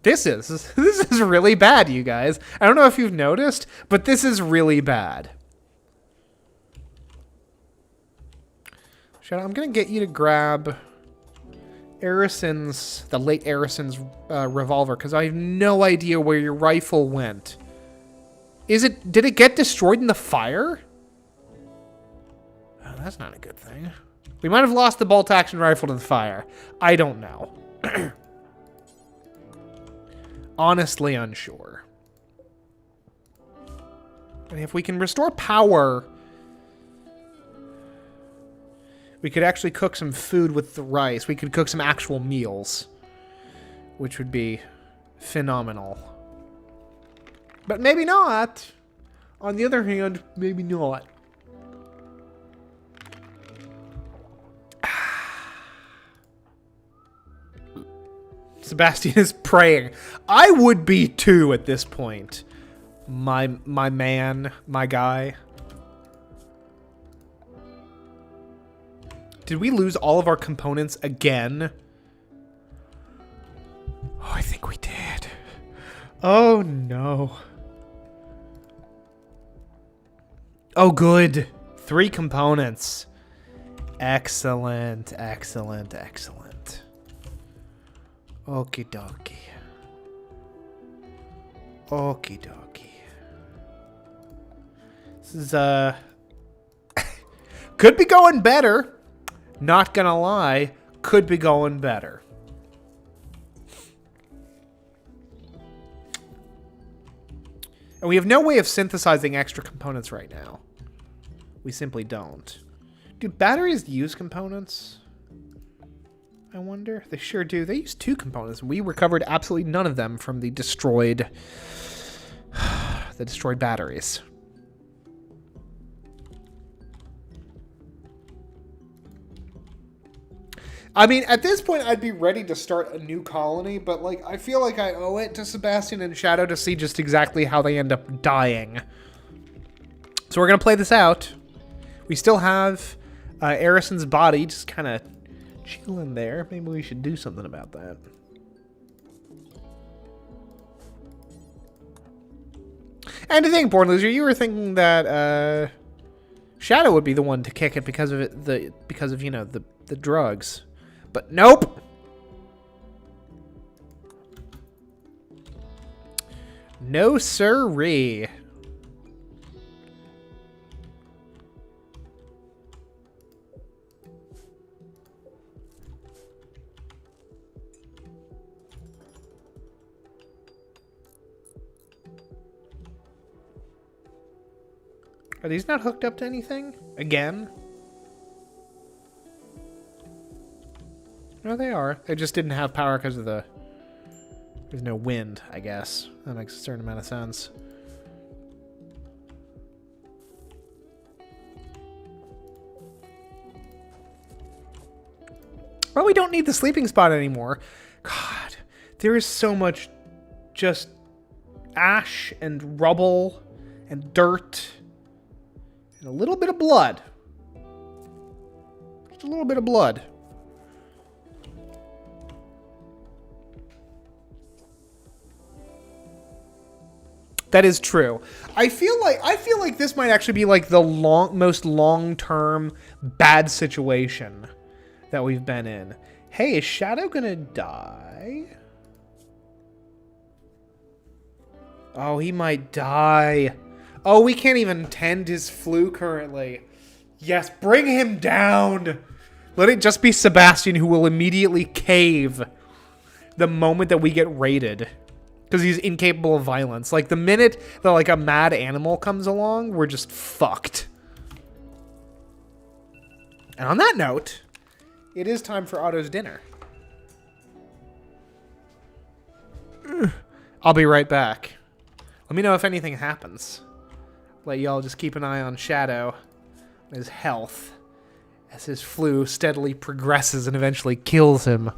This is really bad, you guys. I don't know if you've noticed, but this is really bad. Shadow, I'm gonna get you to grab the late Arison's revolver, because I have no idea where your rifle went. Did it get destroyed in the fire? Oh, that's not a good thing. We might have lost the bolt-action rifle to the fire. I don't know. Honestly unsure. And if we can restore power, we could actually cook some food with the rice. We could cook some actual meals, which would be phenomenal. But maybe not. On the other hand, maybe not. Sebastian is praying. I would be too at this point. My man, my guy. Did we lose all of our components again? Oh, I think we did. Oh, no. Oh, good. 3 components. Excellent, excellent, excellent. Okie dokie. Okie dokie. This is, could be going better. Not gonna lie. Could be going better. And we have no way of synthesizing extra components right now. We simply don't. Do batteries use components? I wonder. They sure do. They use 2 components. We recovered absolutely none of them from the destroyed batteries. I mean, at this point, I'd be ready to start a new colony, but, like, I feel like I owe it to Sebastian and Shadow to see just exactly how they end up dying. So we're going to play this out. We still have Arison's body just kind of chilling there. Maybe we should do something about that. And to think, Born Loser, you were thinking that Shadow would be the one to kick it because of you know, the drugs. But nope. No sirree. Are these not hooked up to anything? Again? No, they are. They just didn't have power because of there's no wind, I guess. That makes a certain amount of sense. Well, we don't need the sleeping spot anymore. God, there is so much just ash and rubble and dirt and a little bit of blood. Just a little bit of blood. That is true. I feel like this might actually be like the most long-term bad situation that we've been in. Hey, is Shadow gonna die? Oh, he might die. Oh, we can't even tend his flu currently. Yes, bring him down. Let it just be Sebastian who will immediately cave the moment that we get raided. Because he's incapable of violence. Like, the minute that, like, a mad animal comes along, we're just fucked. And on that note, it is time for Otto's dinner. I'll be right back. Let me know if anything happens. Let y'all just keep an eye on Shadow, his health, as his flu steadily progresses and eventually kills him.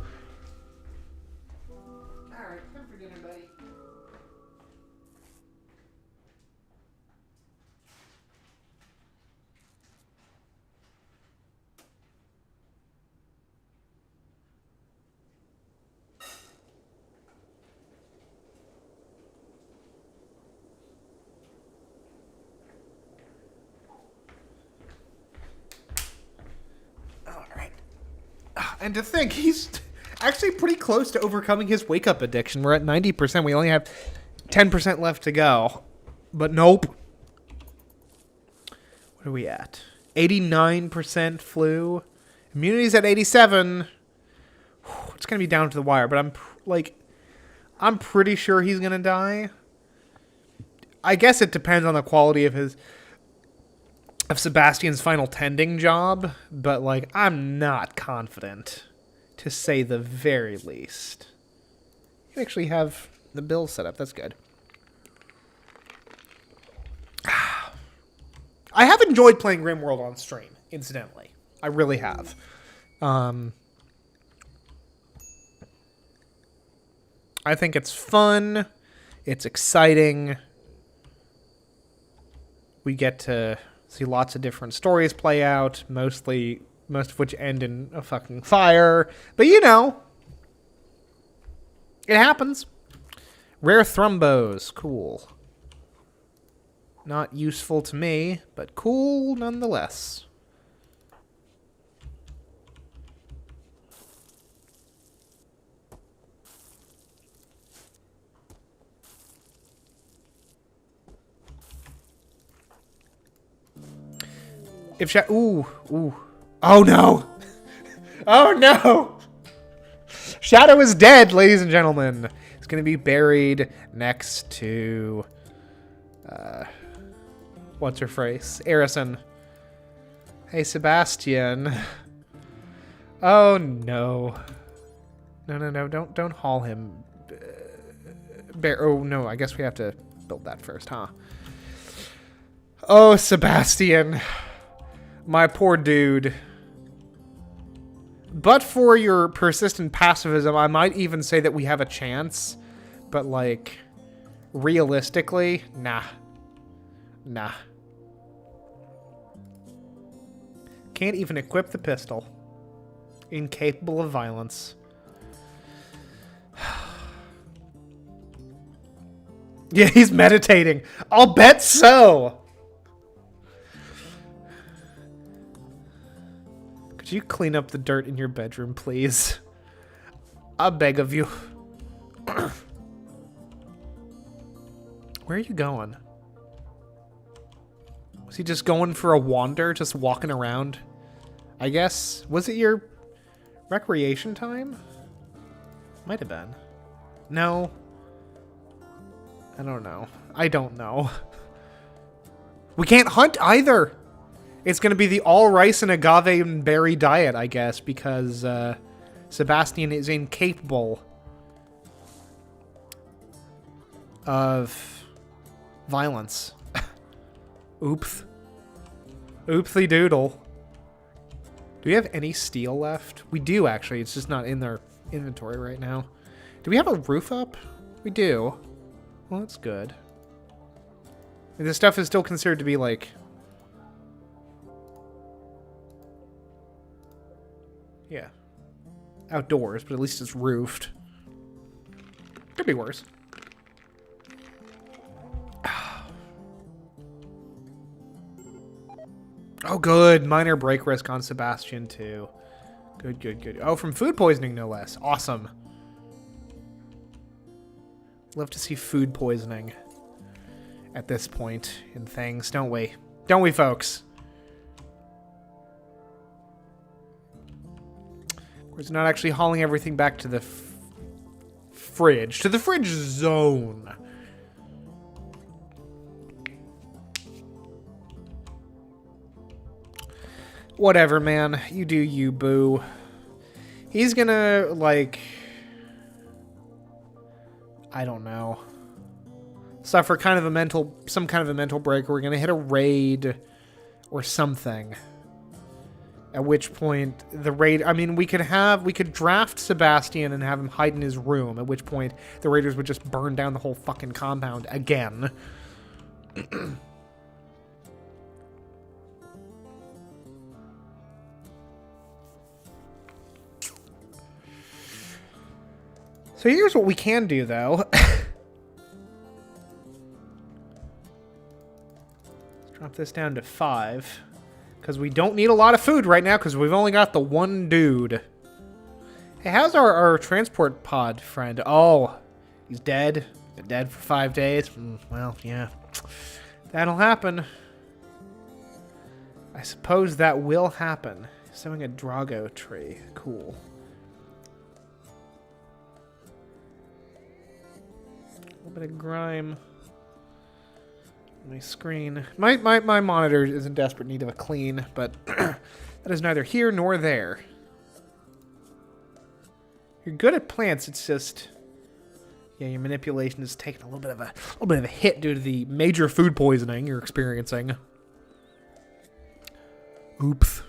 And to think, he's actually pretty close to overcoming his wake-up addiction. We're at 90%. We only have 10% left to go. But nope. What are we at? 89% flu. Immunity's at 87. It's going to be down to the wire, but I'm pretty sure he's going to die. I guess it depends on the quality of Sebastian's final tending job, but, like, I'm not confident, to say the very least. You actually have the bill set up. That's good. I have enjoyed playing Rimworld on stream, incidentally. I really have. I think it's fun. It's exciting. We get to see lots of different stories play out, most of which end in a fucking fire. But you know, it happens. Rare thrombos, cool. Not useful to me, but cool nonetheless. If ooh. Oh no. Oh no. Shadow is dead, ladies and gentlemen. He's going to be buried next to What's her phrase? Arison. Hey, Sebastian. Oh, no. No. Don't haul him. Oh, no. I guess we have to build that first, huh? Oh, Sebastian. My poor dude. But for your persistent pacifism, I might even say that we have a chance. But, like, realistically, nah. Nah. Can't even equip the pistol. Incapable of violence. Yeah, he's meditating. I'll bet so. Could you clean up the dirt in your bedroom, please? I beg of you. Where are you going? Was he just going for a wander? Just walking around? I guess. Was it your recreation time? Might have been. No. I don't know. I don't know. We can't hunt either. It's going to be the all rice and agave and berry diet, I guess, because Sebastian is incapable of violence. Oops. Oopsie doodle. Do we have any steel left? We do, actually. It's just not in our inventory right now. Do we have a roof up? We do. Well, that's good. And this stuff is still considered to be, like... yeah. Outdoors, but at least it's roofed. Could be worse. Oh, good. Minor break risk on Sebastian, too. Good. Oh, from food poisoning, no less. Awesome. Love to see food poisoning at this point in things, don't we? Don't we, folks? Of course, not actually hauling everything back to the fridge. To the fridge zone. Whatever, man. You do you, boo. He's gonna, like... I don't know. Suffer kind of a some kind of a mental break. We're gonna hit a raid or something. At which point the raid, I mean, we could draft Sebastian and have him hide in his room. At which point the raiders would just burn down the whole fucking compound again. So here's what we can do, though. Let's drop this down to 5. Because we don't need a lot of food right now, because we've only got the one dude. Hey, how's our transport pod friend? Oh, he's dead. Been dead for 5 days. Well, yeah. That'll happen. I suppose that will happen. Sowing a Drago tree. Cool. A little bit of grime on my screen. My monitor is in desperate need of a clean, but that is neither here nor there. You're good at plants. It's just, yeah, your manipulation is taking a little bit of a hit due to the major food poisoning you're experiencing. Oops.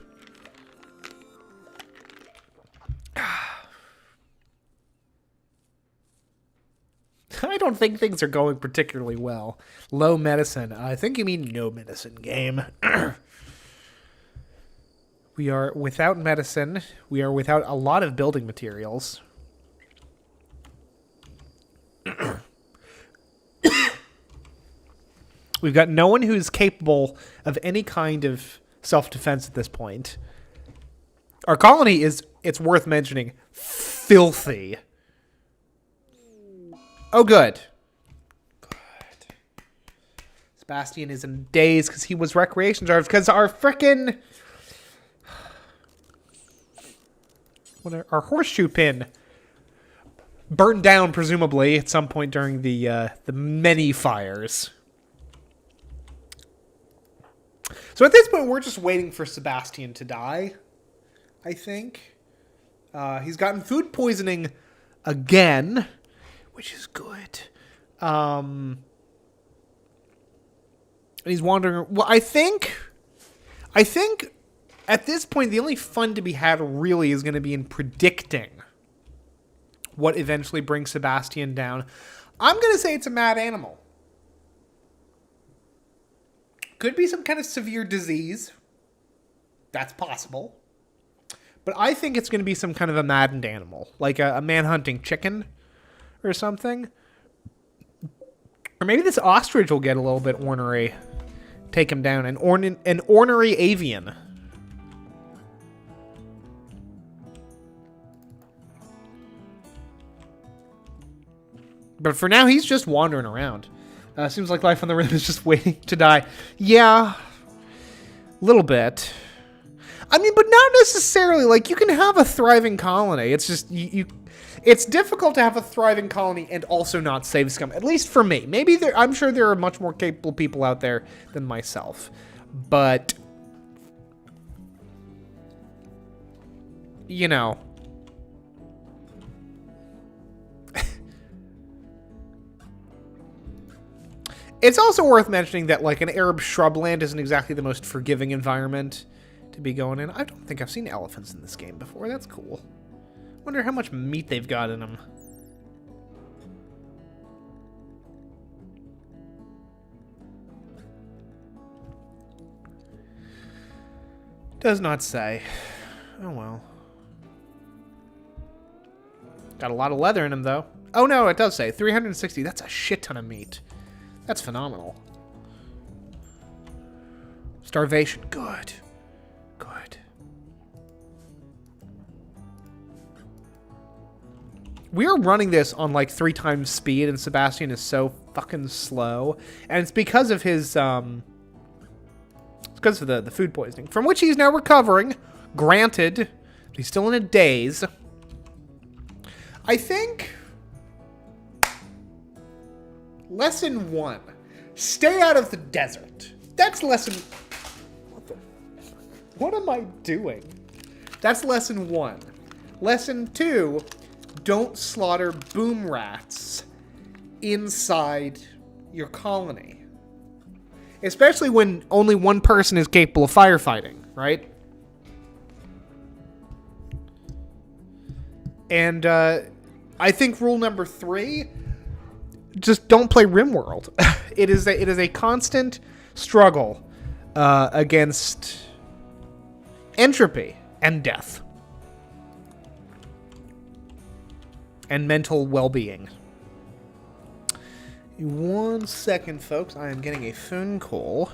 I don't think things are going particularly well. Low medicine. I think you mean no medicine, game. We are without medicine. We are without a lot of building materials. We've got no one who's capable of any kind of self-defense at this point. Our colony is, it's worth mentioning, filthy. Oh, good. Good. Sebastian is in daze because he was recreation charged because our frickin'... our horseshoe pin burned down, presumably, at some point during the many fires. So at this point, we're just waiting for Sebastian to die, I think. He's gotten food poisoning again, which is good. And he's wandering. Well, I think at this point, the only fun to be had really is going to be in predicting what eventually brings Sebastian down. I'm going to say it's a mad animal. Could be some kind of severe disease. That's possible. But I think it's going to be some kind of a maddened animal, like a man-hunting chicken or something. Or maybe this ostrich will get a little bit ornery. Take him down. An ornery avian. But for now, he's just wandering around. Seems like life on the rim is just waiting to die. Yeah. A little bit. I mean, but not necessarily. Like, you can have a thriving colony. It's just, it's difficult to have a thriving colony and also not save scum. At least for me. Maybe I'm sure there are much more capable people out there than myself. But, you know. It's also worth mentioning that, like, an Arab shrubland isn't exactly the most forgiving environment to be going in. I don't think I've seen elephants in this game before. That's cool. Wonder how much meat they've got in them. Does not say. Oh, well. Got a lot of leather in them, though. Oh, no, it does say 360. That's a shit ton of meat. That's phenomenal. Starvation. Good. Good. We are running this on like 3 times speed, and Sebastian is so fucking slow. And it's because of his, it's because of the food poisoning, from which he's now recovering. Granted, he's still in a daze. I think... Lesson 1. Stay out of the desert. That's lesson... What am I doing? That's lesson 1. Lesson 2. Don't slaughter boom rats inside your colony. Especially when only one person is capable of firefighting, right? And I think rule number 3... just don't play Rimworld. It is a constant struggle against entropy and death and mental well-being. 1 second, folks. I am getting a phone call.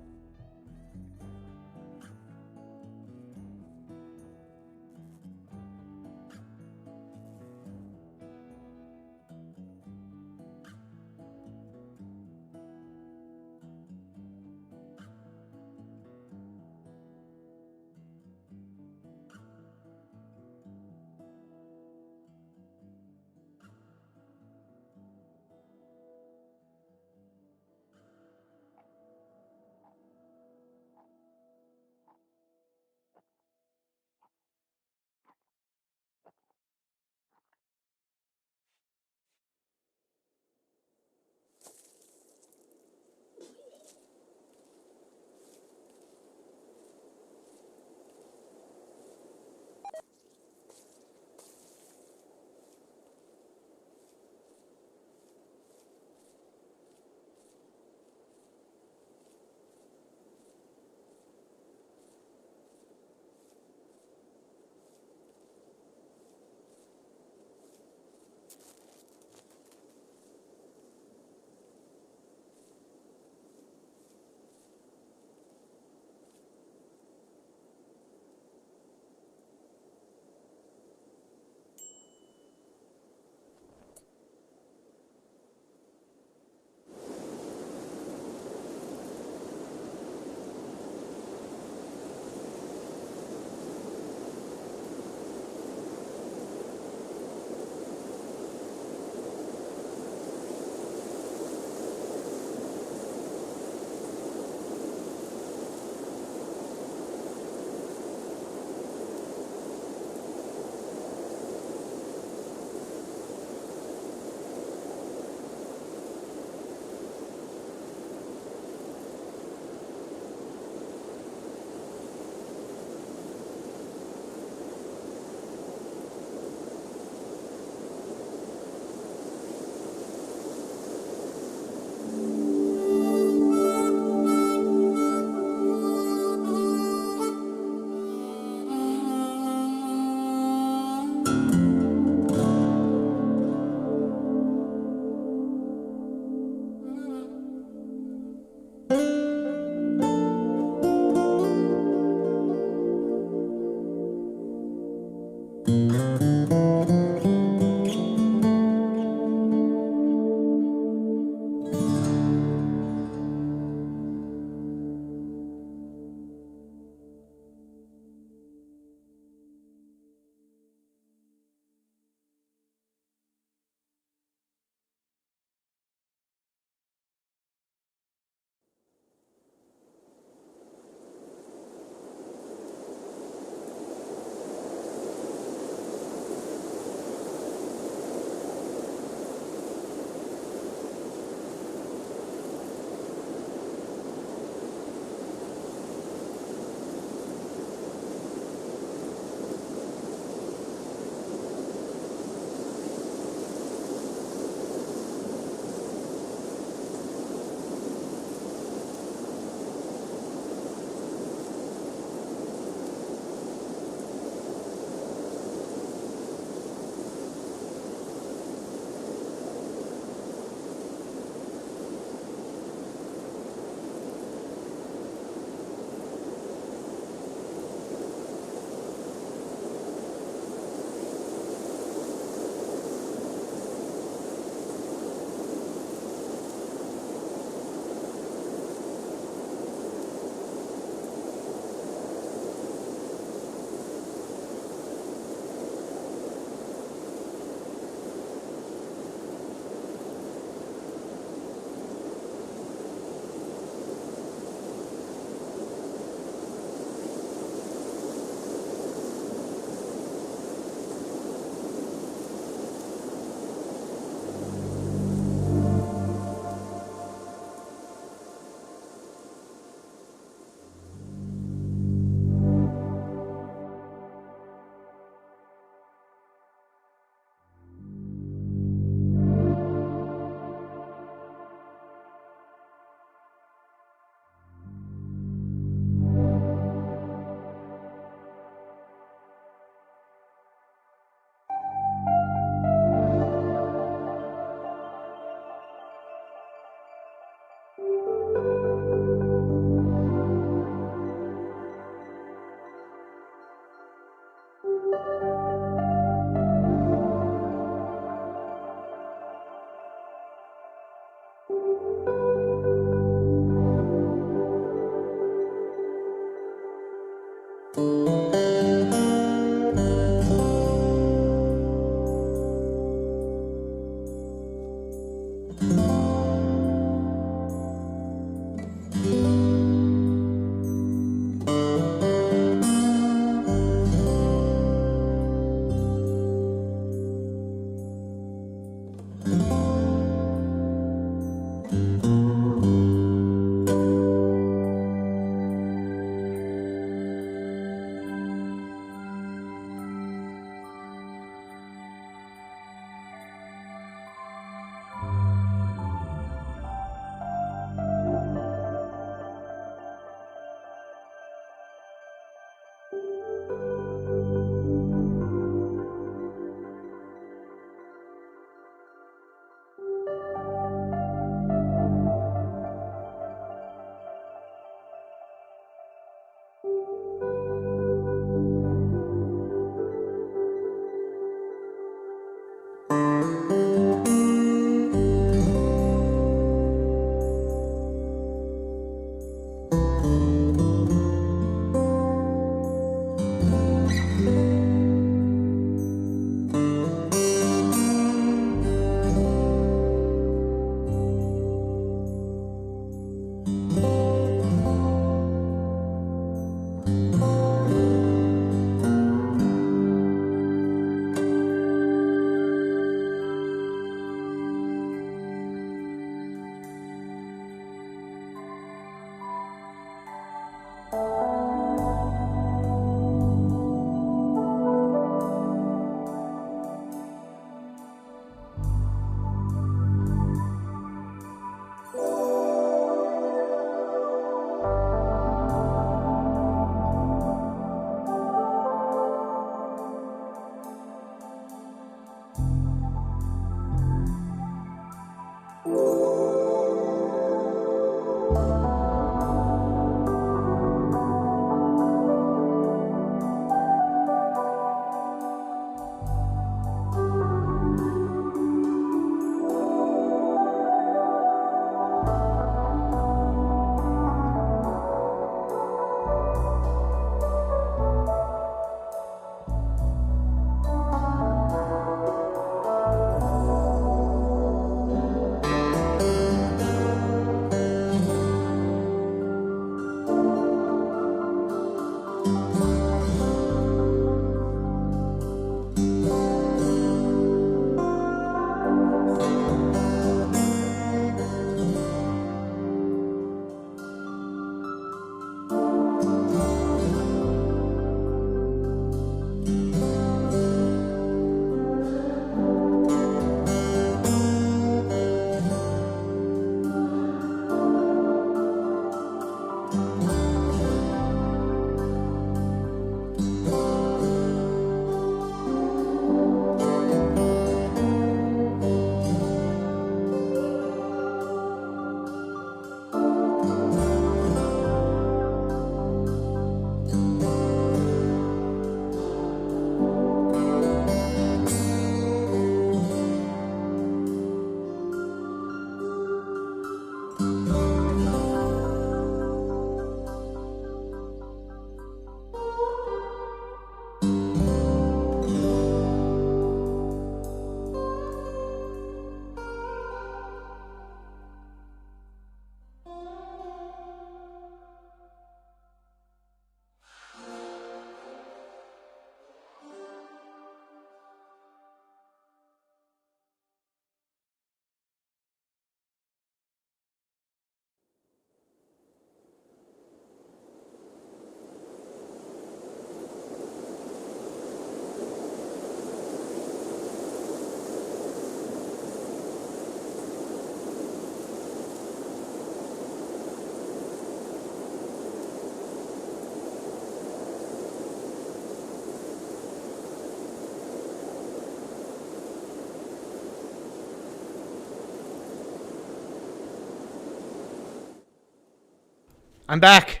I'm back.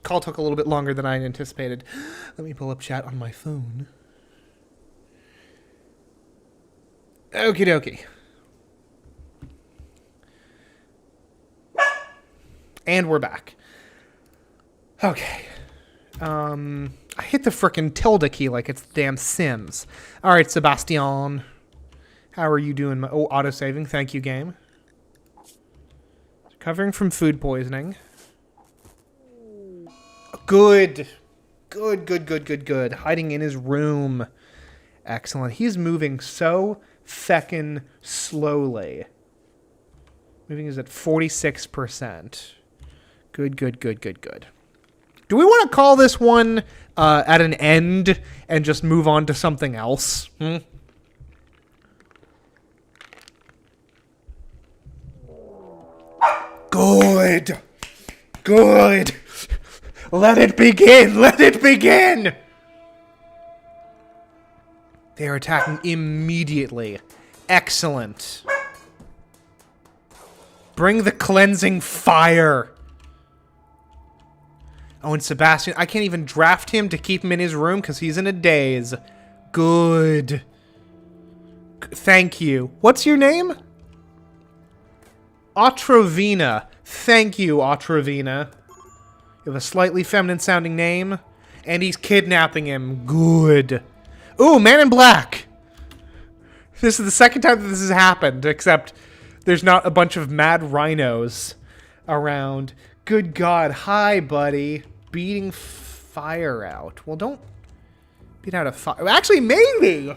Call took a little bit longer than I anticipated. Let me pull up chat on my phone. Okie dokie. And we're back. Okay. I hit the frickin' tilde key like it's the damn Sims. All right, Sebastian. How are you doing? Oh, auto-saving. Thank you, game. Recovering from food poisoning. Good. Good. Hiding in his room. Excellent. He's moving so feckin' slowly. Moving is at 46%. Good. Do we want to call this one at an end and just move on to something else? Good. Let it begin. They are attacking immediately. Excellent. Bring the cleansing fire. Oh, and Sebastian, I can't even draft him to keep him in his room because he's in a daze. Good. Thank you. What's your name? Otrovina. Thank you, Otrovina. You have a slightly feminine sounding name. And he's kidnapping him. Good. Ooh, Man in Black. This is the second time that this has happened, except there's not a bunch of mad rhinos around. Good God. Hi, buddy. Beating fire out. Well, don't beat out a fire. Actually, maybe.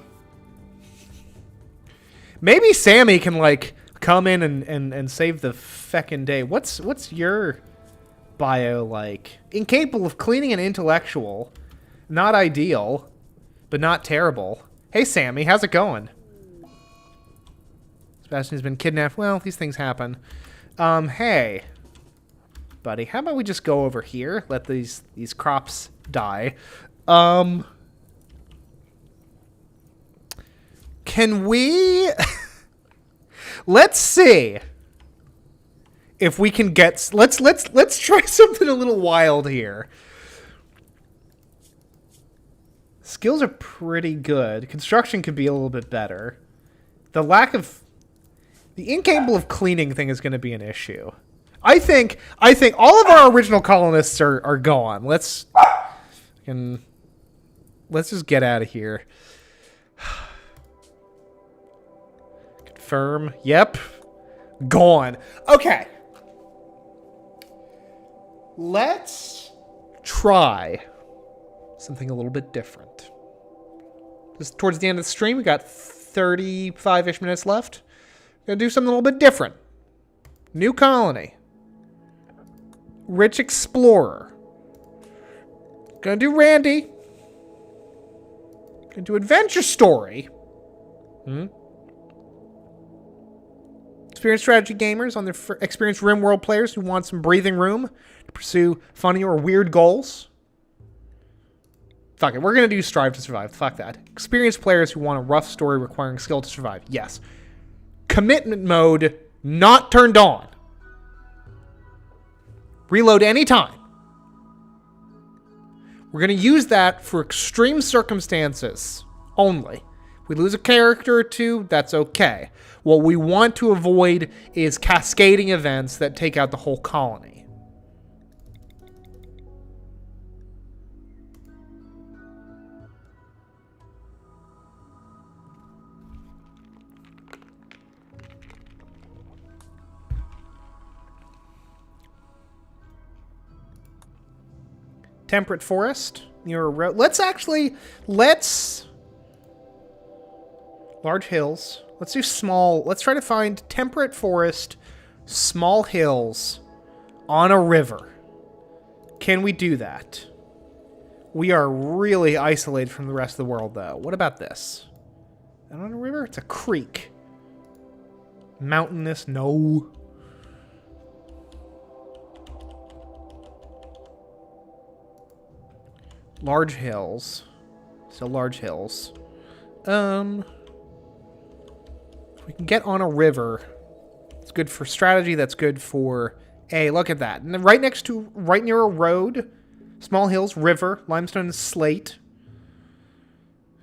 Maybe Sammy can, like, come in and save the feckin' day. What's your bio like? Incapable of cleaning and intellectual. Not ideal, but not terrible. Hey, Sammy, how's it going? Sebastian's been kidnapped. Well, these things happen. Hey, buddy, how about we just go over here? Let these crops die. Can we... Let's see if we can get... Let's try something a little wild here. Skills are pretty good. Construction could be a little bit better. The lack of... The incapable of cleaning thing is going to be an issue. I think all of our original colonists are gone. Let's just get out of here. Confirm. Yep. Gone. Okay. Let's try something a little bit different. Just towards the end of the stream, we got 35-ish minutes left. Gonna do something a little bit different. New colony. Rich explorer. Gonna do Randy. Gonna do adventure story. Experienced strategy gamers on their experienced Rimworld players who want some breathing room to pursue funny or weird goals. Fuck it, we're gonna do strive to survive. Fuck that. Experienced players who want a rough story requiring skill to survive. Yes. Commitment mode not turned on. Reload anytime. We're going to use that for extreme circumstances only. If we lose a character or two, that's okay. What we want to avoid is cascading events that take out the whole colony. Temperate forest near a road. Let's large hills. Let's do small. Let's try to find temperate forest, small hills on a river. Can we do that? We are really isolated from the rest of the world, though. What about this? Is that on a river? It's a creek. Mountainous? No. Large hills. Still large hills. We can get on a river. It's good for strategy. That's good for... Hey, look at that. And then right near a road. Small hills, river, limestone and slate.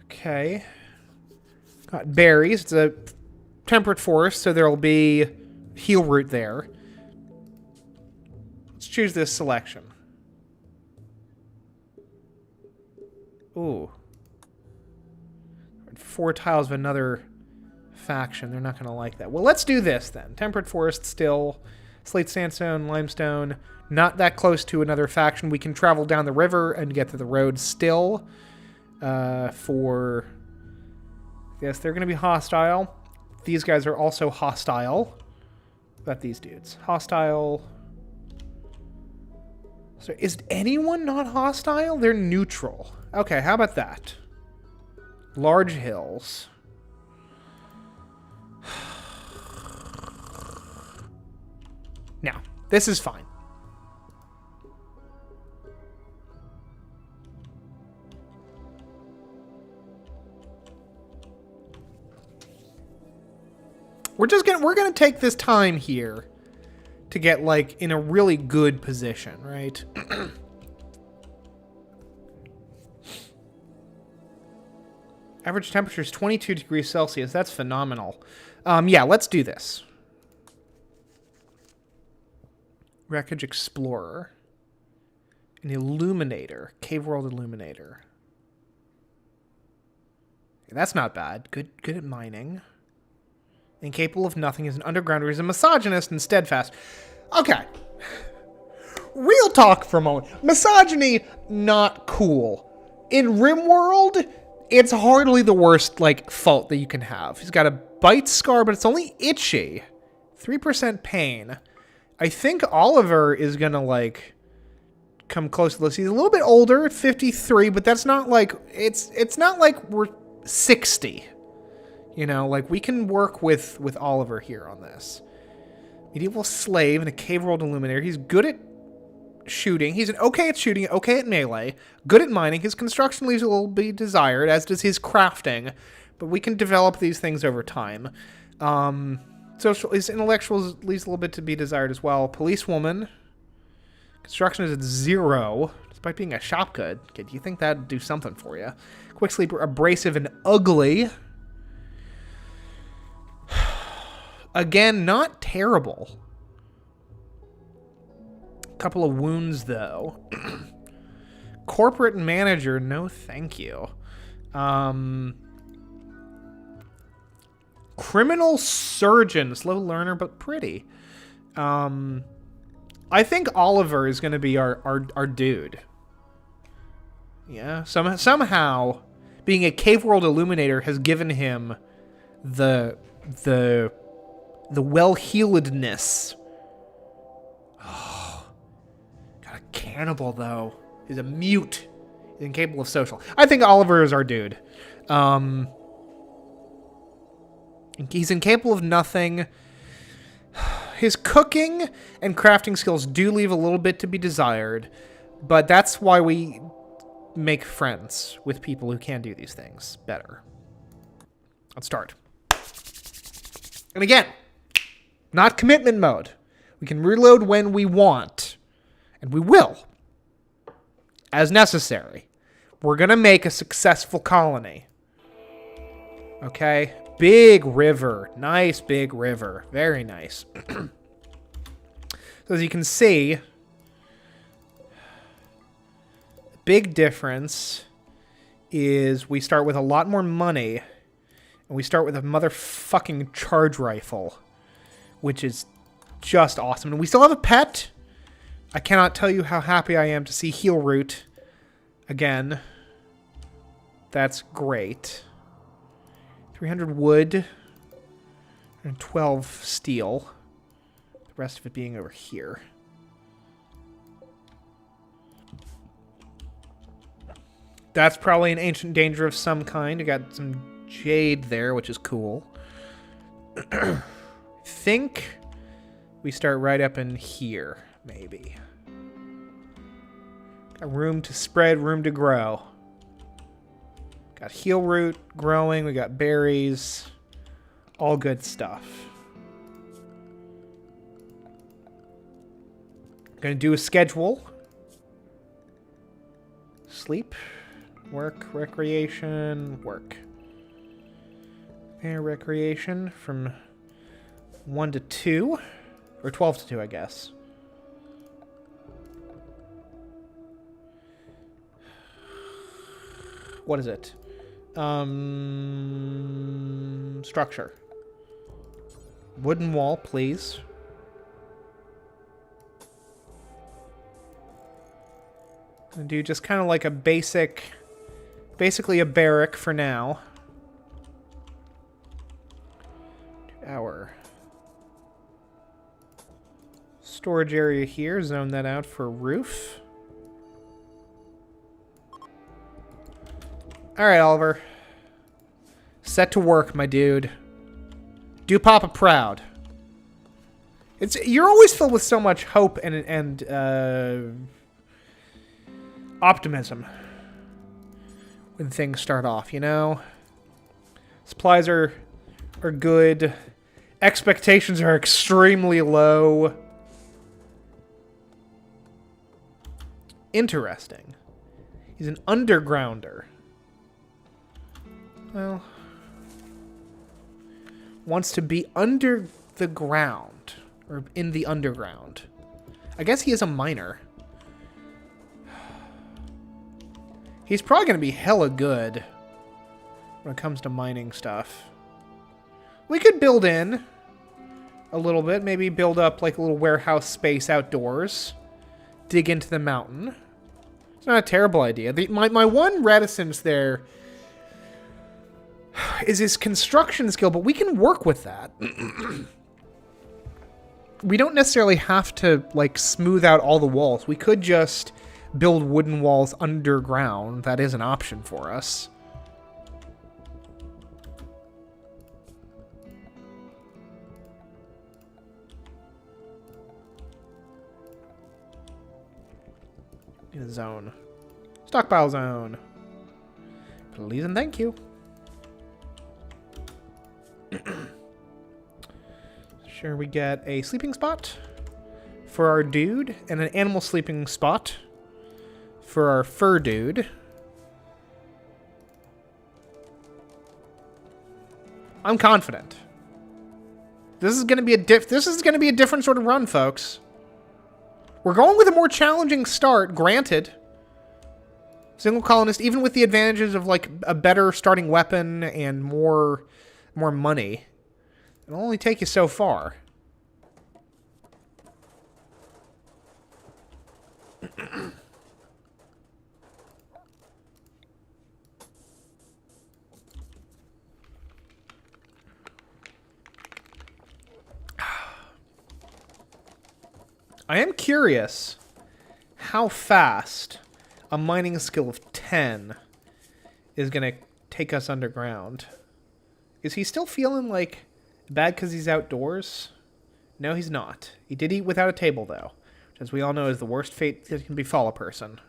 Okay. Got berries. It's a temperate forest, so there'll be heal root there. Let's choose this selection. Ooh. 4 tiles of another faction. They're not going to like that. Well, let's do this then. Temperate forest still. Slate, sandstone, limestone. Not that close to another faction. We can travel down the river and get to the road still. For... Yes, they're going to be hostile. These guys are also hostile. About these dudes. Hostile. So is anyone not hostile? They're neutral. Okay, how about that? Large hills. Now, this is fine. We're gonna take this time here to get like in a really good position, right? Average temperature is 22 degrees Celsius. That's phenomenal. Yeah, let's do this. Wreckage Explorer. An Illuminator. Cave World Illuminator. That's not bad. Good at mining. Incapable of nothing, is an undergrounder, is a misogynist and steadfast. Okay. Real talk for a moment. Misogyny, not cool. In Rimworld, it's hardly the worst, like, fault that you can have. He's got a bite scar, but it's only itchy. 3% pain. I think Oliver is gonna, like, come close to this. He's a little bit older, 53, but that's not like, it's not like we're 60. You know, like, we can work with Oliver here on this. Medieval slave and a cave world illuminator. He's good at shooting. He's okay at shooting, okay at melee, good at mining. His construction leaves a little bit desired, as does his crafting. But we can develop these things over time. Social, his intellectual leaves a little bit to be desired as well. Policewoman. Construction is at 0, despite being a shop good. Okay, do you think that'd do something for you? Quick sleeper, abrasive and ugly. Again, not terrible. Couple of wounds, though. Corporate manager, no thank you. Criminal surgeon, slow learner, but pretty. I think Oliver is going to be our dude. Yeah, somehow being a cave world illuminator has given him the well-healedness. Oh, got a cannibal, though. He's a mute. He's incapable of social. I think Oliver is our dude. He's incapable of nothing. His cooking and crafting skills do leave a little bit to be desired, but that's why we make friends with people who can do these things better. Let's start. And again, not commitment mode. We can reload when we want. And we will. As necessary. We're going to make a successful colony. Okay? Big river. Nice big river. Very nice. So as you can see, the big difference is we start with a lot more money. And we start with a motherfucking charge rifle. Which is just awesome. And we still have a pet. I cannot tell you how happy I am to see Heal Root again. That's great. 300 wood. And 12 steel. The rest of it being over here. That's probably an ancient danger of some kind. I got some jade there, which is cool. Think we start right up in here, maybe. Got room to spread, room to grow. Got heal root growing, we got berries. All good stuff. Gonna do a schedule. Sleep, work, recreation, work. And recreation from 1 to 2, or 12 to 2, I guess. What is it? Structure. Wooden wall, please. And do just kind of like a basically a barrack for now. Our storage area here, zone that out for roof. All right, Oliver. Set to work, my dude. Do Papa proud. You're always filled with so much hope and optimism when things start off, you know? Supplies are good. Expectations are extremely low. Interesting. He's an undergrounder. Well, wants to be under the ground, or in the underground. I guess he is a miner. He's probably going to be hella good when it comes to mining stuff. We could build in a little bit, maybe build up like a little warehouse space outdoors. Dig into the mountain. It's not a terrible idea. My one reticence there is his construction skill, but we can work with that. We don't necessarily have to, like, smooth out all the walls. We could just build wooden walls underground. That is an option for us. In a zone. Stockpile zone. Please and thank you. Sure, we get a sleeping spot for our dude and an animal sleeping spot for our fur dude. I'm confident. This is going to be a different sort of run, folks. We're going with a more challenging start, granted. Single colonist, even with the advantages of like a better starting weapon and more money, it'll only take you so far. I am curious how fast a mining skill of 10 is going to take us underground. Is he still feeling like bad because he's outdoors? No, he's not. He did eat without a table, though, which, as we all know, is the worst fate that can befall a person.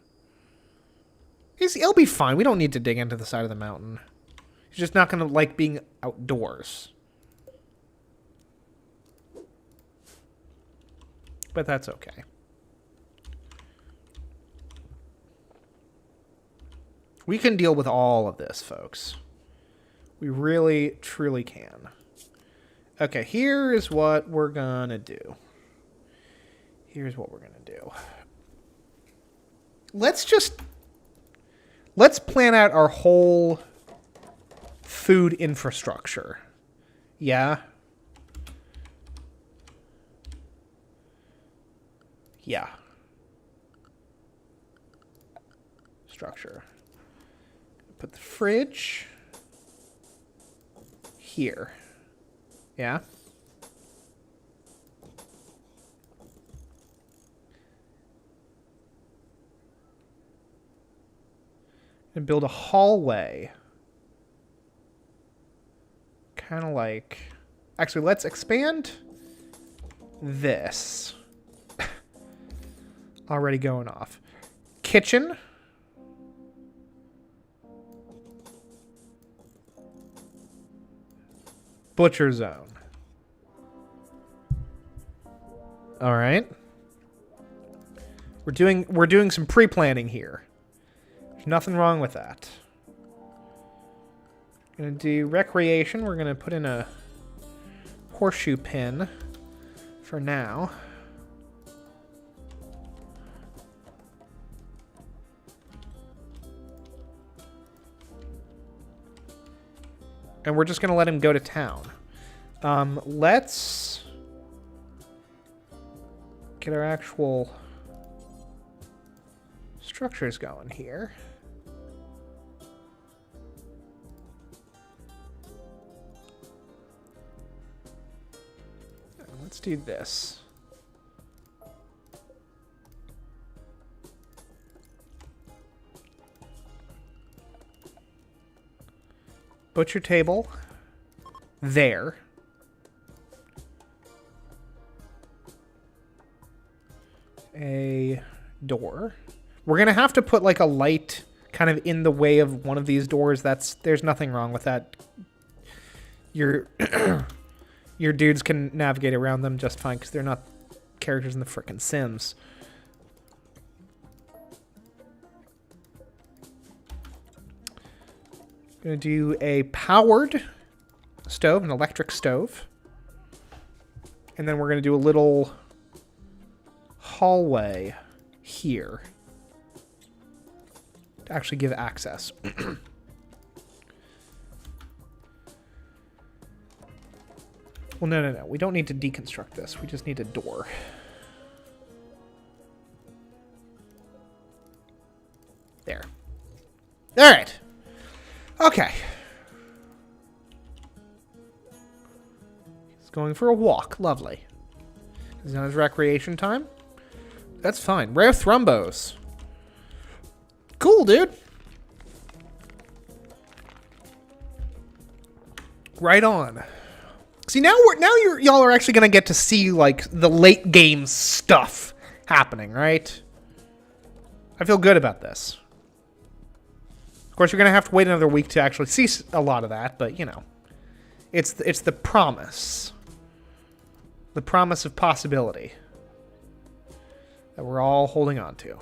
He'll be fine. We don't need to dig into the side of the mountain. He's just not going to like being outdoors. But that's okay. We can deal with all of this, folks. We really, truly can. Okay, here is what we're gonna do. Here's what we're gonna do. Let's plan out our whole food infrastructure. Yeah? Yeah. Structure. Put the fridge here. Yeah. And build a hallway. Kind of like... Actually, let's expand this. Already going off. Kitchen. Butcher zone. All right. We're doing some pre-planning here. There's nothing wrong with that. Gonna do recreation. We're gonna put in a horseshoe pin for now. And we're just going to let him go to town. Let's get our actual structures going here. Let's do this. Butcher table. There. A door. We're going to have to put like a light kind of in the way of one of these doors. There's nothing wrong with that. Your dudes can navigate around them just fine because they're not characters in the frickin' Sims. Gonna do a powered stove, an electric stove. And then we're gonna do a little hallway here to actually give access. Well, no. We don't need to deconstruct this. We just need a door. There. All right. Okay. He's going for a walk. Lovely. Is that his recreation time? That's fine. Rare thrombos. Cool, dude. Right on. See, now y'all are actually gonna get to see like the late game stuff happening, right? I feel good about this. Of course, you're gonna have to wait another week to actually see a lot of that, but you know, it's the promise of possibility that we're all holding on to.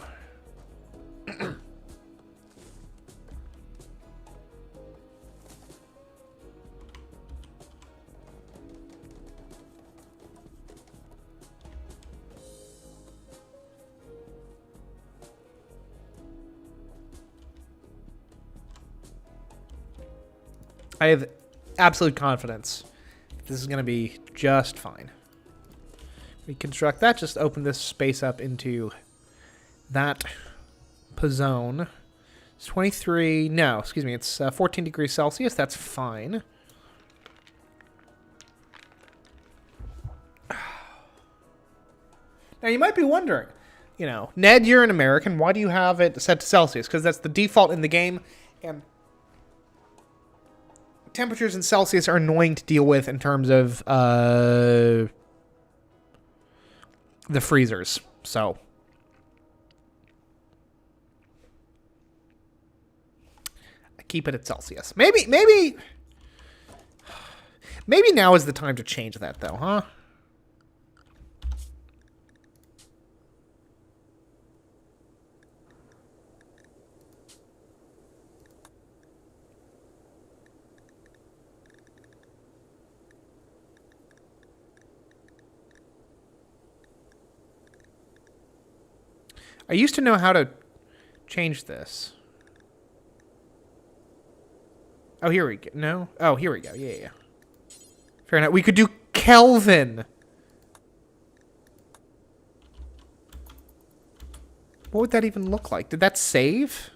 I have absolute confidence this is going to be just fine. Reconstruct that, just open this space up into that zone. It's 23, no, excuse me, it's 14 degrees Celsius, that's fine. Now you might be wondering, you know, Ned, you're an American, why do you have it set to Celsius? Because that's the default in the game, and temperatures in Celsius are annoying to deal with in terms of the freezers. So I keep it at Celsius. Maybe now is the time to change that though, huh? I used to know how to change this. Oh, here we go. No? Oh, here we go. Yeah. Fair enough. We could do Kelvin. What would that even look like? Did that save?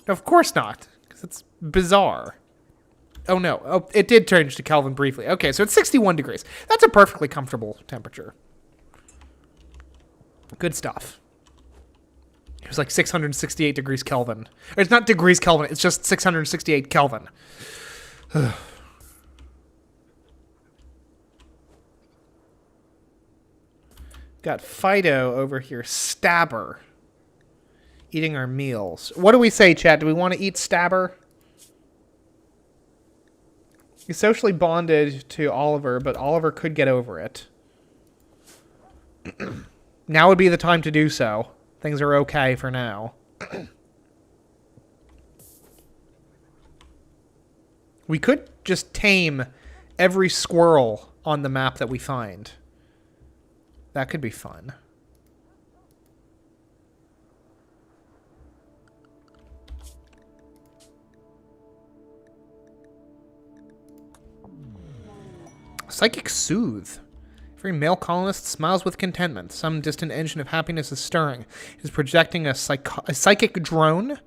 No, of course not. Because it's bizarre. Oh, no. Oh, it did change to Kelvin briefly. Okay, so it's 61 degrees. That's a perfectly comfortable temperature. Good stuff. It was like 668 degrees Kelvin. It's not degrees Kelvin, it's just 668 Kelvin. Got Fido over here, Stabber. Eating our meals. What do we say, chat? Do we want to eat Stabber? He's socially bonded to Oliver, but Oliver could get over it. Now would be the time to do so. Things are okay for now. We could just tame every squirrel on the map that we find. That could be fun. Psychic Soothe. Every male colonist smiles with contentment. Some distant engine of happiness is stirring. It is projecting a psychic drone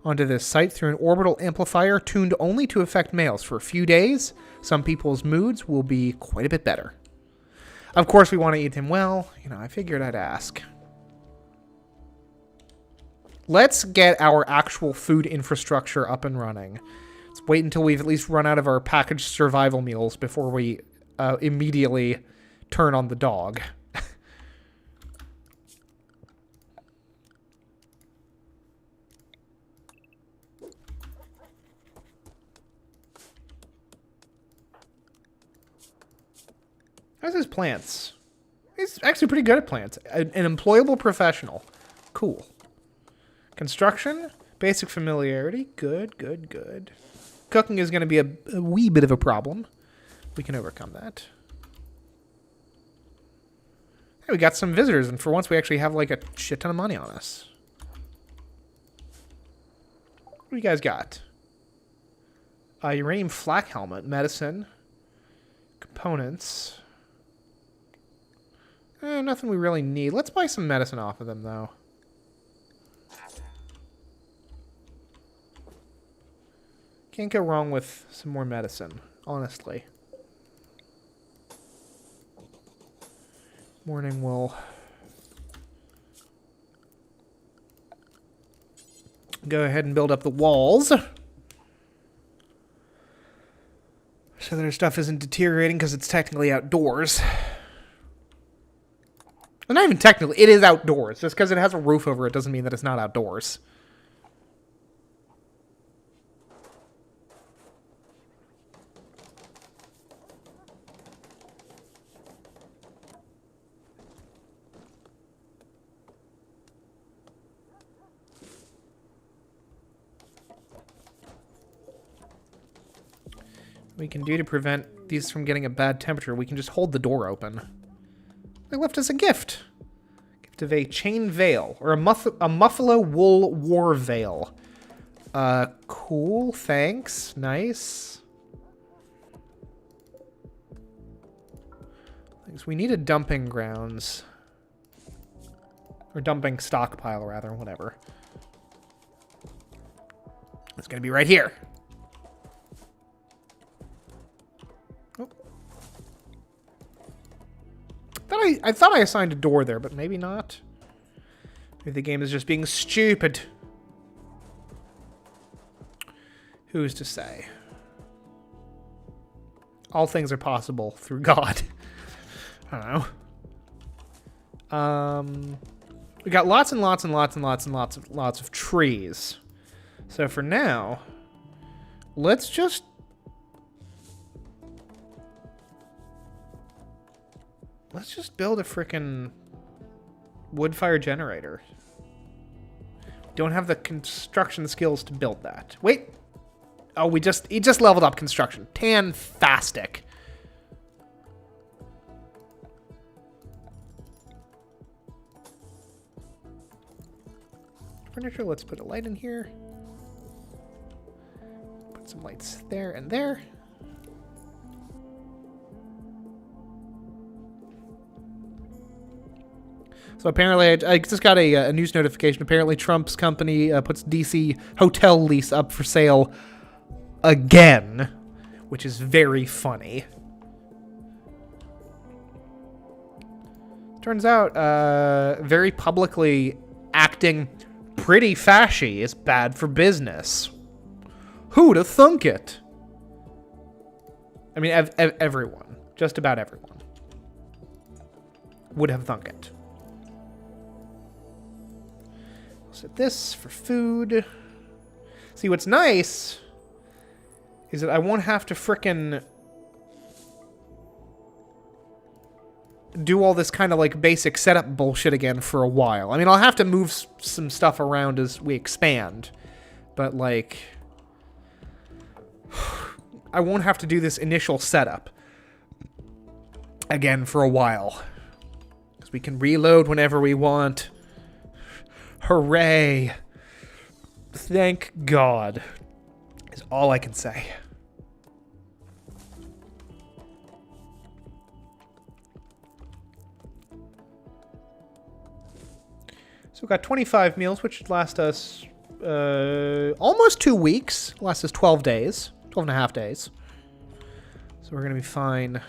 onto this site through an orbital amplifier tuned only to affect males. For a few days, some people's moods will be quite a bit better. Of course, we want to eat him well. You know, I figured I'd ask. Let's get our actual food infrastructure up and running. Let's wait until we've at least run out of our packaged survival meals before we immediately turn on the dog. How's his plants? He's actually pretty good at plants. An employable professional. Cool. Construction. Basic familiarity. Good, good, good. Cooking is going to be a wee bit of a problem. We can overcome that. Hey, we got some visitors, and for once we actually have like a shit ton of money on us. What do you guys got? Uranium flak helmet. Medicine. Components. Nothing we really need. Let's buy some medicine off of them, though. Can't go wrong with some more medicine, honestly. Morning will go ahead and build up the walls. So their stuff isn't deteriorating because it's technically outdoors. Well, not even technically, it is outdoors. Just because it has a roof over it doesn't mean that it's not outdoors. We can do to prevent these from getting a bad temperature. We can just hold the door open. They left us a gift. Gift of a chain veil. Or a muffalo wool war veil. Cool. Thanks. Nice. Thanks. We need a dumping grounds. Or dumping stockpile, rather. Whatever. It's going to be right here. I thought I assigned a door there, but maybe not. Maybe the game is just being stupid. Who's to say? All things are possible through God. I don't know. We got lots and lots and lots and lots and lots of trees. So for now, let's just build a frickin' wood-fire generator. Don't have the construction skills to build that. Wait. Oh, he just leveled up construction. Tan-fastic. Furniture, let's put a light in here. Put some lights there and there. So apparently, I just got a news notification. Apparently, Trump's company puts DC hotel lease up for sale again, which is very funny. Turns out, very publicly acting pretty fashy is bad for business. Who'd have thunk it? I mean, everyone. Just about everyone. Would have thunk it. Set this for food. See, what's nice is that I won't have to frickin' do all this kind of like basic setup bullshit again for a while. I mean, I'll have to move some stuff around as we expand, but like I won't have to do this initial setup again for a while because we can reload whenever we want. Hooray. Thank God is all I can say. So we've got 25 meals, which should last us almost 2 weeks. Last us 12 days. 12 and a half days. So we're going to be fine.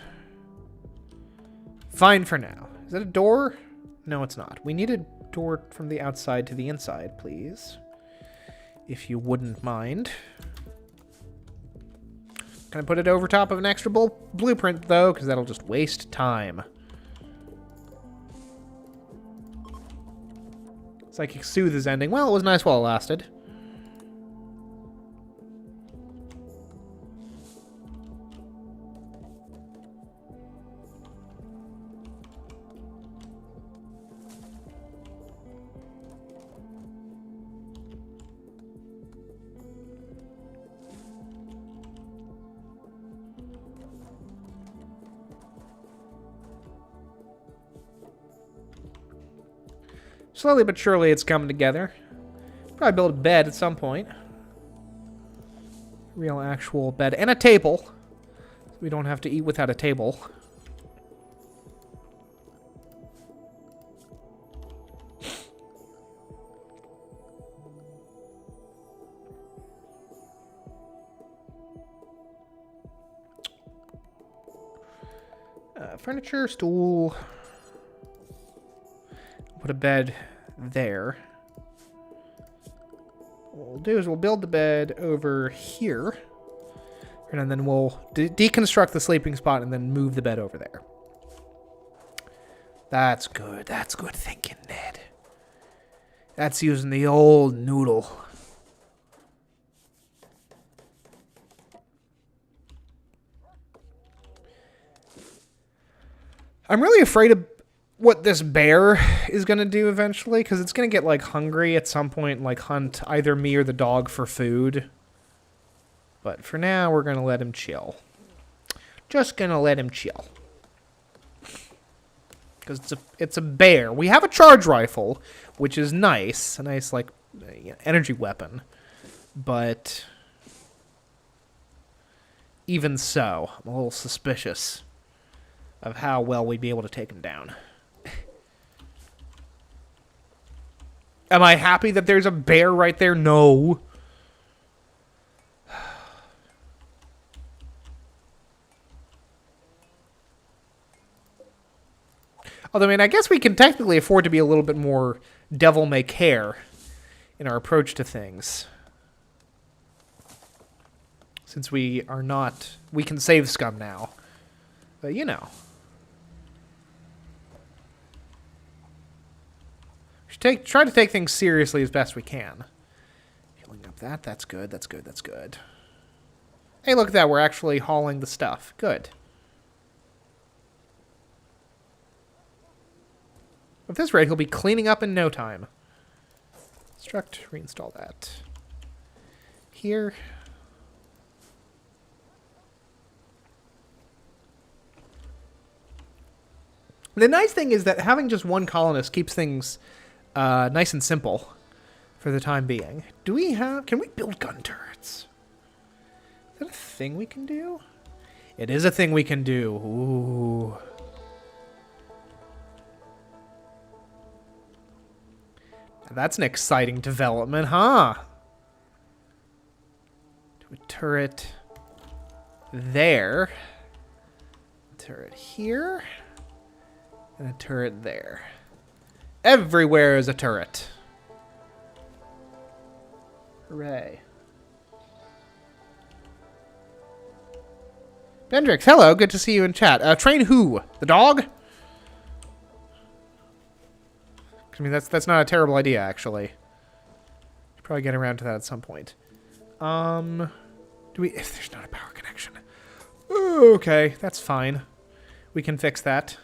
Fine for now. Is that a door? No, it's not. We need a door from the outside to the inside, please. If you wouldn't mind. Can I put it over top of an extra blueprint, though? Because that'll just waste time. Psychic Soothe is ending. Well, it was nice while it lasted. Slowly but surely it's coming together. Probably build a bed at some point. Real actual bed. And a table. We don't have to eat without a table. Furniture, stool. Put a bed there. What we'll do is we'll build the bed over here. And then we'll deconstruct the sleeping spot and then move the bed over there. That's good. That's good thinking, Ned. That's using the old noodle. I'm really afraid of what this bear is going to do eventually, because it's going to get, like, hungry at some point and, like, hunt either me or the dog for food. But for now, we're going to let him chill. Just going to let him chill. Because it's a bear. We have a charge rifle, which is nice. A nice, like, energy weapon. But even so, I'm a little suspicious of how well we'd be able to take him down. Am I happy that there's a bear right there? No. Although, I mean, I guess we can technically afford to be a little bit more devil-may-care in our approach to things. Since we are not... We can save scum now. But, you know. Try to take things seriously as best we can. Healing up that. That's good. That's good. That's good. Hey, look at that. We're actually hauling the stuff. Good. At this rate, he'll be cleaning up in no time. Construct. Reinstall that. Here. The nice thing is that having just one colonist keeps things... nice and simple for the time being. Do we have... Can we build gun turrets? Is that a thing we can do? It is a thing we can do. Ooh. That's an exciting development, huh? Do a turret there. A turret here. And a turret there. Everywhere is a turret. Hooray. Bendrix, hello. Good to see you in chat. Train who? The dog? I mean, that's not a terrible idea, actually. Should probably get around to that at some point. Do we... If there's not a power connection. Okay, that's fine. We can fix that.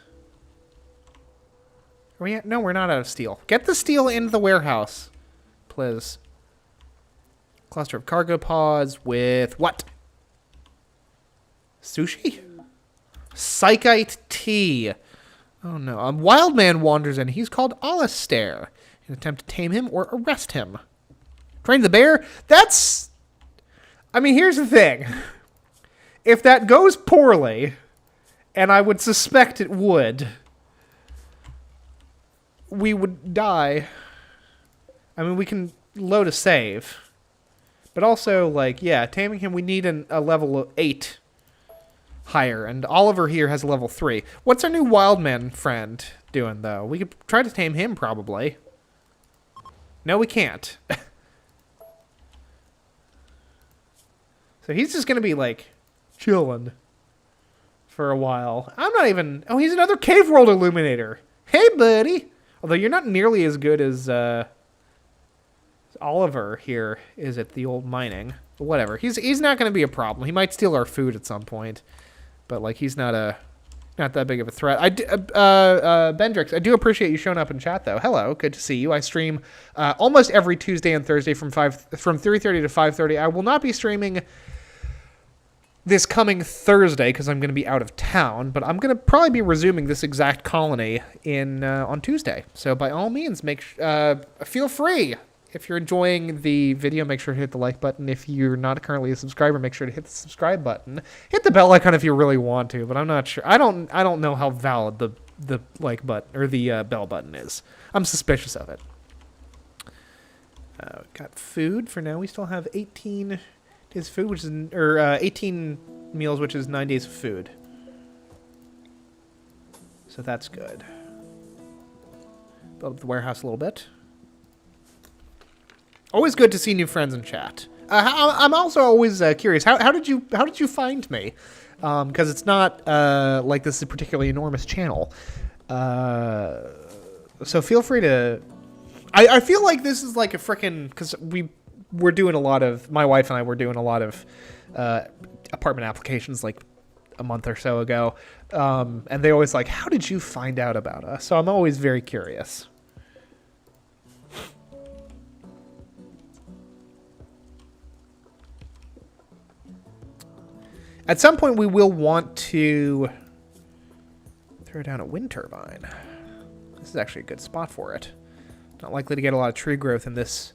Are we at? No, we're not out of steel. Get the steel into the warehouse, please. Cluster of cargo pods with what? Sushi? Psychite tea. Oh no. A wild man wanders in. He's called Alistair. An attempt to tame him or arrest him. Train the bear? That's... I mean, here's the thing. If that goes poorly, and I would suspect it would... We would die. I mean, we can load a save. But also, like, yeah, taming him, we need a level of 8 higher. And Oliver here has a level 3. What's our new Wildman friend doing, though? We could try to tame him, probably. No, we can't. So he's just going to be, like, chilling for a while. I'm not even... Oh, he's another Cave World Illuminator. Hey, buddy. Although you're not nearly as good as Oliver here is at the old mining. But whatever. He's not going to be a problem. He might steal our food at some point. But, like, he's not that big of a threat. Bendrix, I do appreciate you showing up in chat, though. Hello, good to see you. I stream almost every Tuesday and Thursday from 3:30 to 5:30. I will not be streaming this coming Thursday because I'm going to be out of town, but I'm going to probably be resuming this exact colony on Tuesday. So by all means, feel free. If you're enjoying the video, make sure to hit the like button. If you're not currently a subscriber, make sure to hit the subscribe button. Hit the bell icon if you really want to, but I'm not sure. I don't know how valid the like button or the bell button is. I'm suspicious of it. Got food for now. We still have 18 days of food, 18 meals, which is 9 days of food. So that's good. Build up the warehouse a little bit. Always good to see new friends in chat. I'm also always curious. How did you find me? Because it's not like this is a particularly enormous channel. So feel free to. I feel like this is like a frickin' because we're doing a lot of my wife and I were doing a lot of apartment applications like a month or so ago, and they always like, how did you find out about us? So I'm always very curious. At some point, we will want to throw down a wind turbine. This is actually a good spot for it. Not likely to get a lot of tree growth in this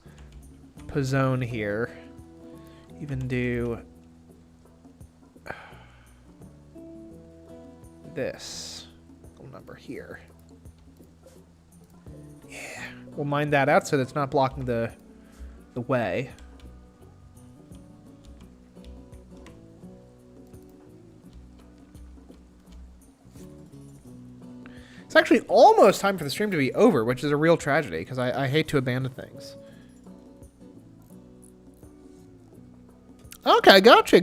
zone here. Even do this little number here. Yeah, we'll mine that out so that it's not blocking the way. It's actually almost time for the stream to be over, which is a real tragedy, because I hate to abandon things. Okay, gotcha.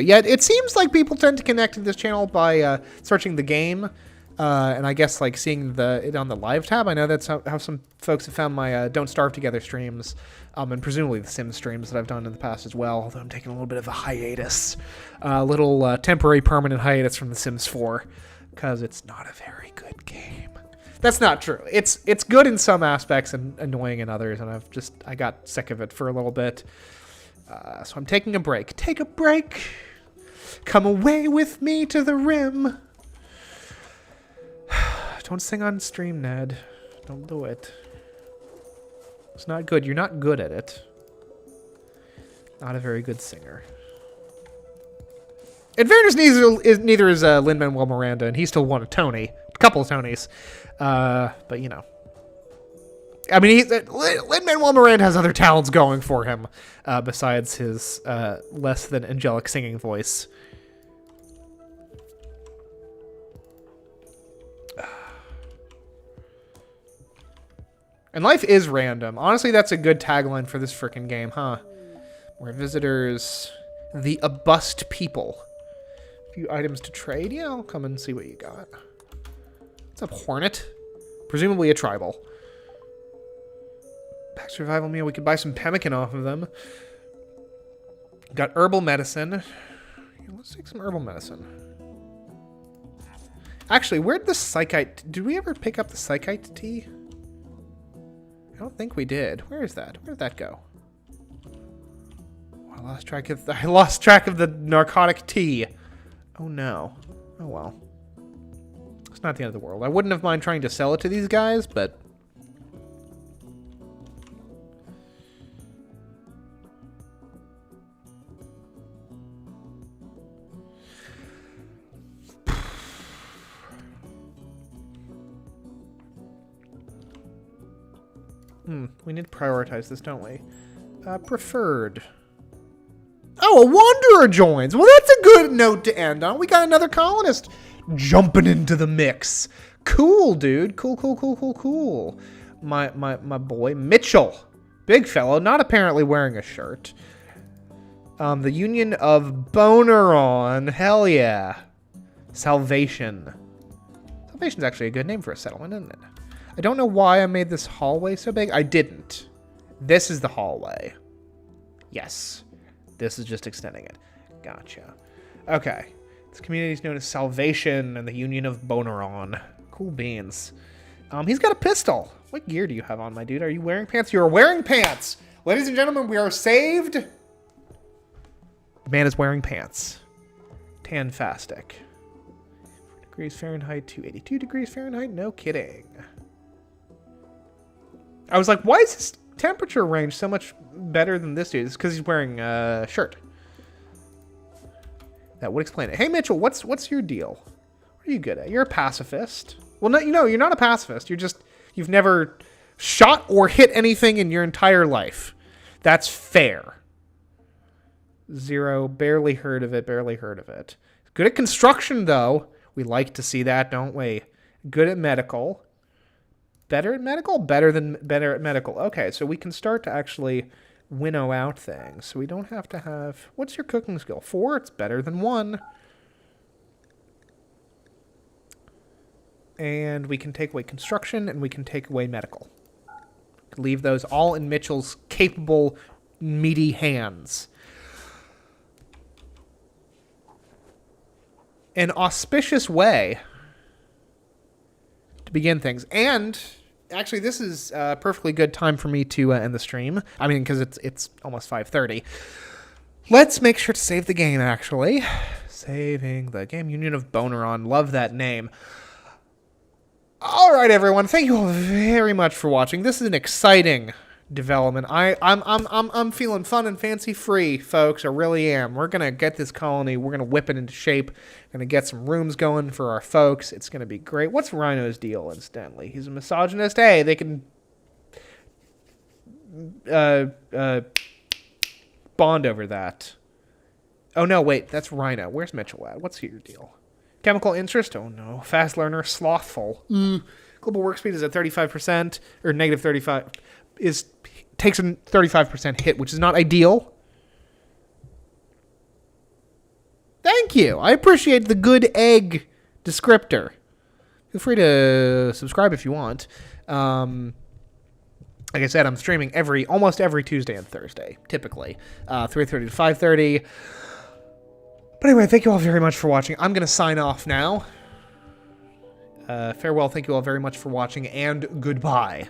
Yeah, it seems like people tend to connect to this channel by searching the game, and I guess like seeing it on the live tab. I know that's how some folks have found my Don't Starve Together streams, and presumably the Sims streams that I've done in the past as well, although I'm taking a little bit of a hiatus. A little temporary permanent hiatus from The Sims 4. Because it's not a very good game. That's not true. It's good in some aspects and annoying in others, and I got sick of it for a little bit. So I'm taking a break. Take a break. Come away with me to the rim. Don't sing on stream, Ned. Don't do it. It's not good. You're not good at it. Not a very good singer. In fairness, neither is Lin-Manuel Miranda, and he still won a couple of Tonys. But, you know. I mean, Lin-Manuel Miranda has other talents going for him, besides his less than angelic singing voice. And life is random. Honestly, that's a good tagline for this frickin' game, huh? More visitors, the abust people. Few items to trade. Yeah, I'll come and see what you got. What's up, Hornet? Presumably a tribal. Pack survival meal. We could buy some pemmican off of them. Got herbal medicine. Yeah, let's take some herbal medicine. Actually, where'd the psychite... Did we ever pick up the psychite tea? I don't think we did. Where is that? Where did that go? Oh, I lost track of the narcotic tea. Oh no. Oh well. It's not the end of the world. I wouldn't have mind trying to sell it to these guys, but... We need to prioritize this, don't we? Preferred. Oh, a wanderer joins. Well, that's a good note to end on. We got another colonist jumping into the mix. Cool, dude. Cool. My boy, Mitchell. Big fellow, not apparently wearing a shirt. The Union of Boneron. Hell yeah. Salvation. Salvation's actually a good name for a settlement, isn't it? I don't know why I made this hallway so big. I didn't. This is the hallway. Yes. This is just extending it. Gotcha. Okay. This community is known as Salvation and the Union of Boneron. Cool beans. He's got a pistol. What gear do you have on, my dude? Are you wearing pants? You are wearing pants! Ladies and gentlemen, we are saved. The man is wearing pants. Tanfastic. Degrees Fahrenheit to 82 degrees Fahrenheit? No kidding. I was like, why is his temperature range so much better than this dude? It's because he's wearing a shirt. That would explain it. Hey, Mitchell, what's your deal? What are you good at? You're a pacifist. Well, no, you're not a pacifist. You've never shot or hit anything in your entire life. That's fair. 0, barely heard of it. Good at construction, though. We like to see that, don't we? Good at medical. Better at medical? Better at medical. Okay, so we can start to actually winnow out things. So we don't have to have... What's your cooking skill? 4? It's better than 1. And we can take away construction, and we can take away medical. Leave those all in Mitchell's capable, meaty hands. An auspicious way to begin things. And actually, this is a perfectly good time for me to end the stream. I mean, because it's almost 5:30. Let's make sure to save the game, actually. Saving the game. Union of Boneron. Love that name. All right, everyone. Thank you all very much for watching. This is an exciting development. I'm feeling fun and fancy free, folks. I really am. We're gonna get this colony. We're gonna whip it into shape. Gonna get some rooms going for our folks. It's gonna be great. What's Rhino's deal? Incidentally, he's a misogynist. Hey, they can bond over that. Oh no, wait, that's Rhino. Where's Mitchell at? What's your deal? Chemical interest? Oh no. Fast learner, slothful. Global work speed is at 35%, or negative 35, takes a 35% hit, which is not ideal. Thank you. I appreciate the good egg descriptor. Feel free to subscribe if you want. Like I said, I'm streaming almost every Tuesday and Thursday, typically. 3:30 to 5:30. But anyway, thank you all very much for watching. I'm going to sign off now. Farewell, thank you all very much for watching, and goodbye.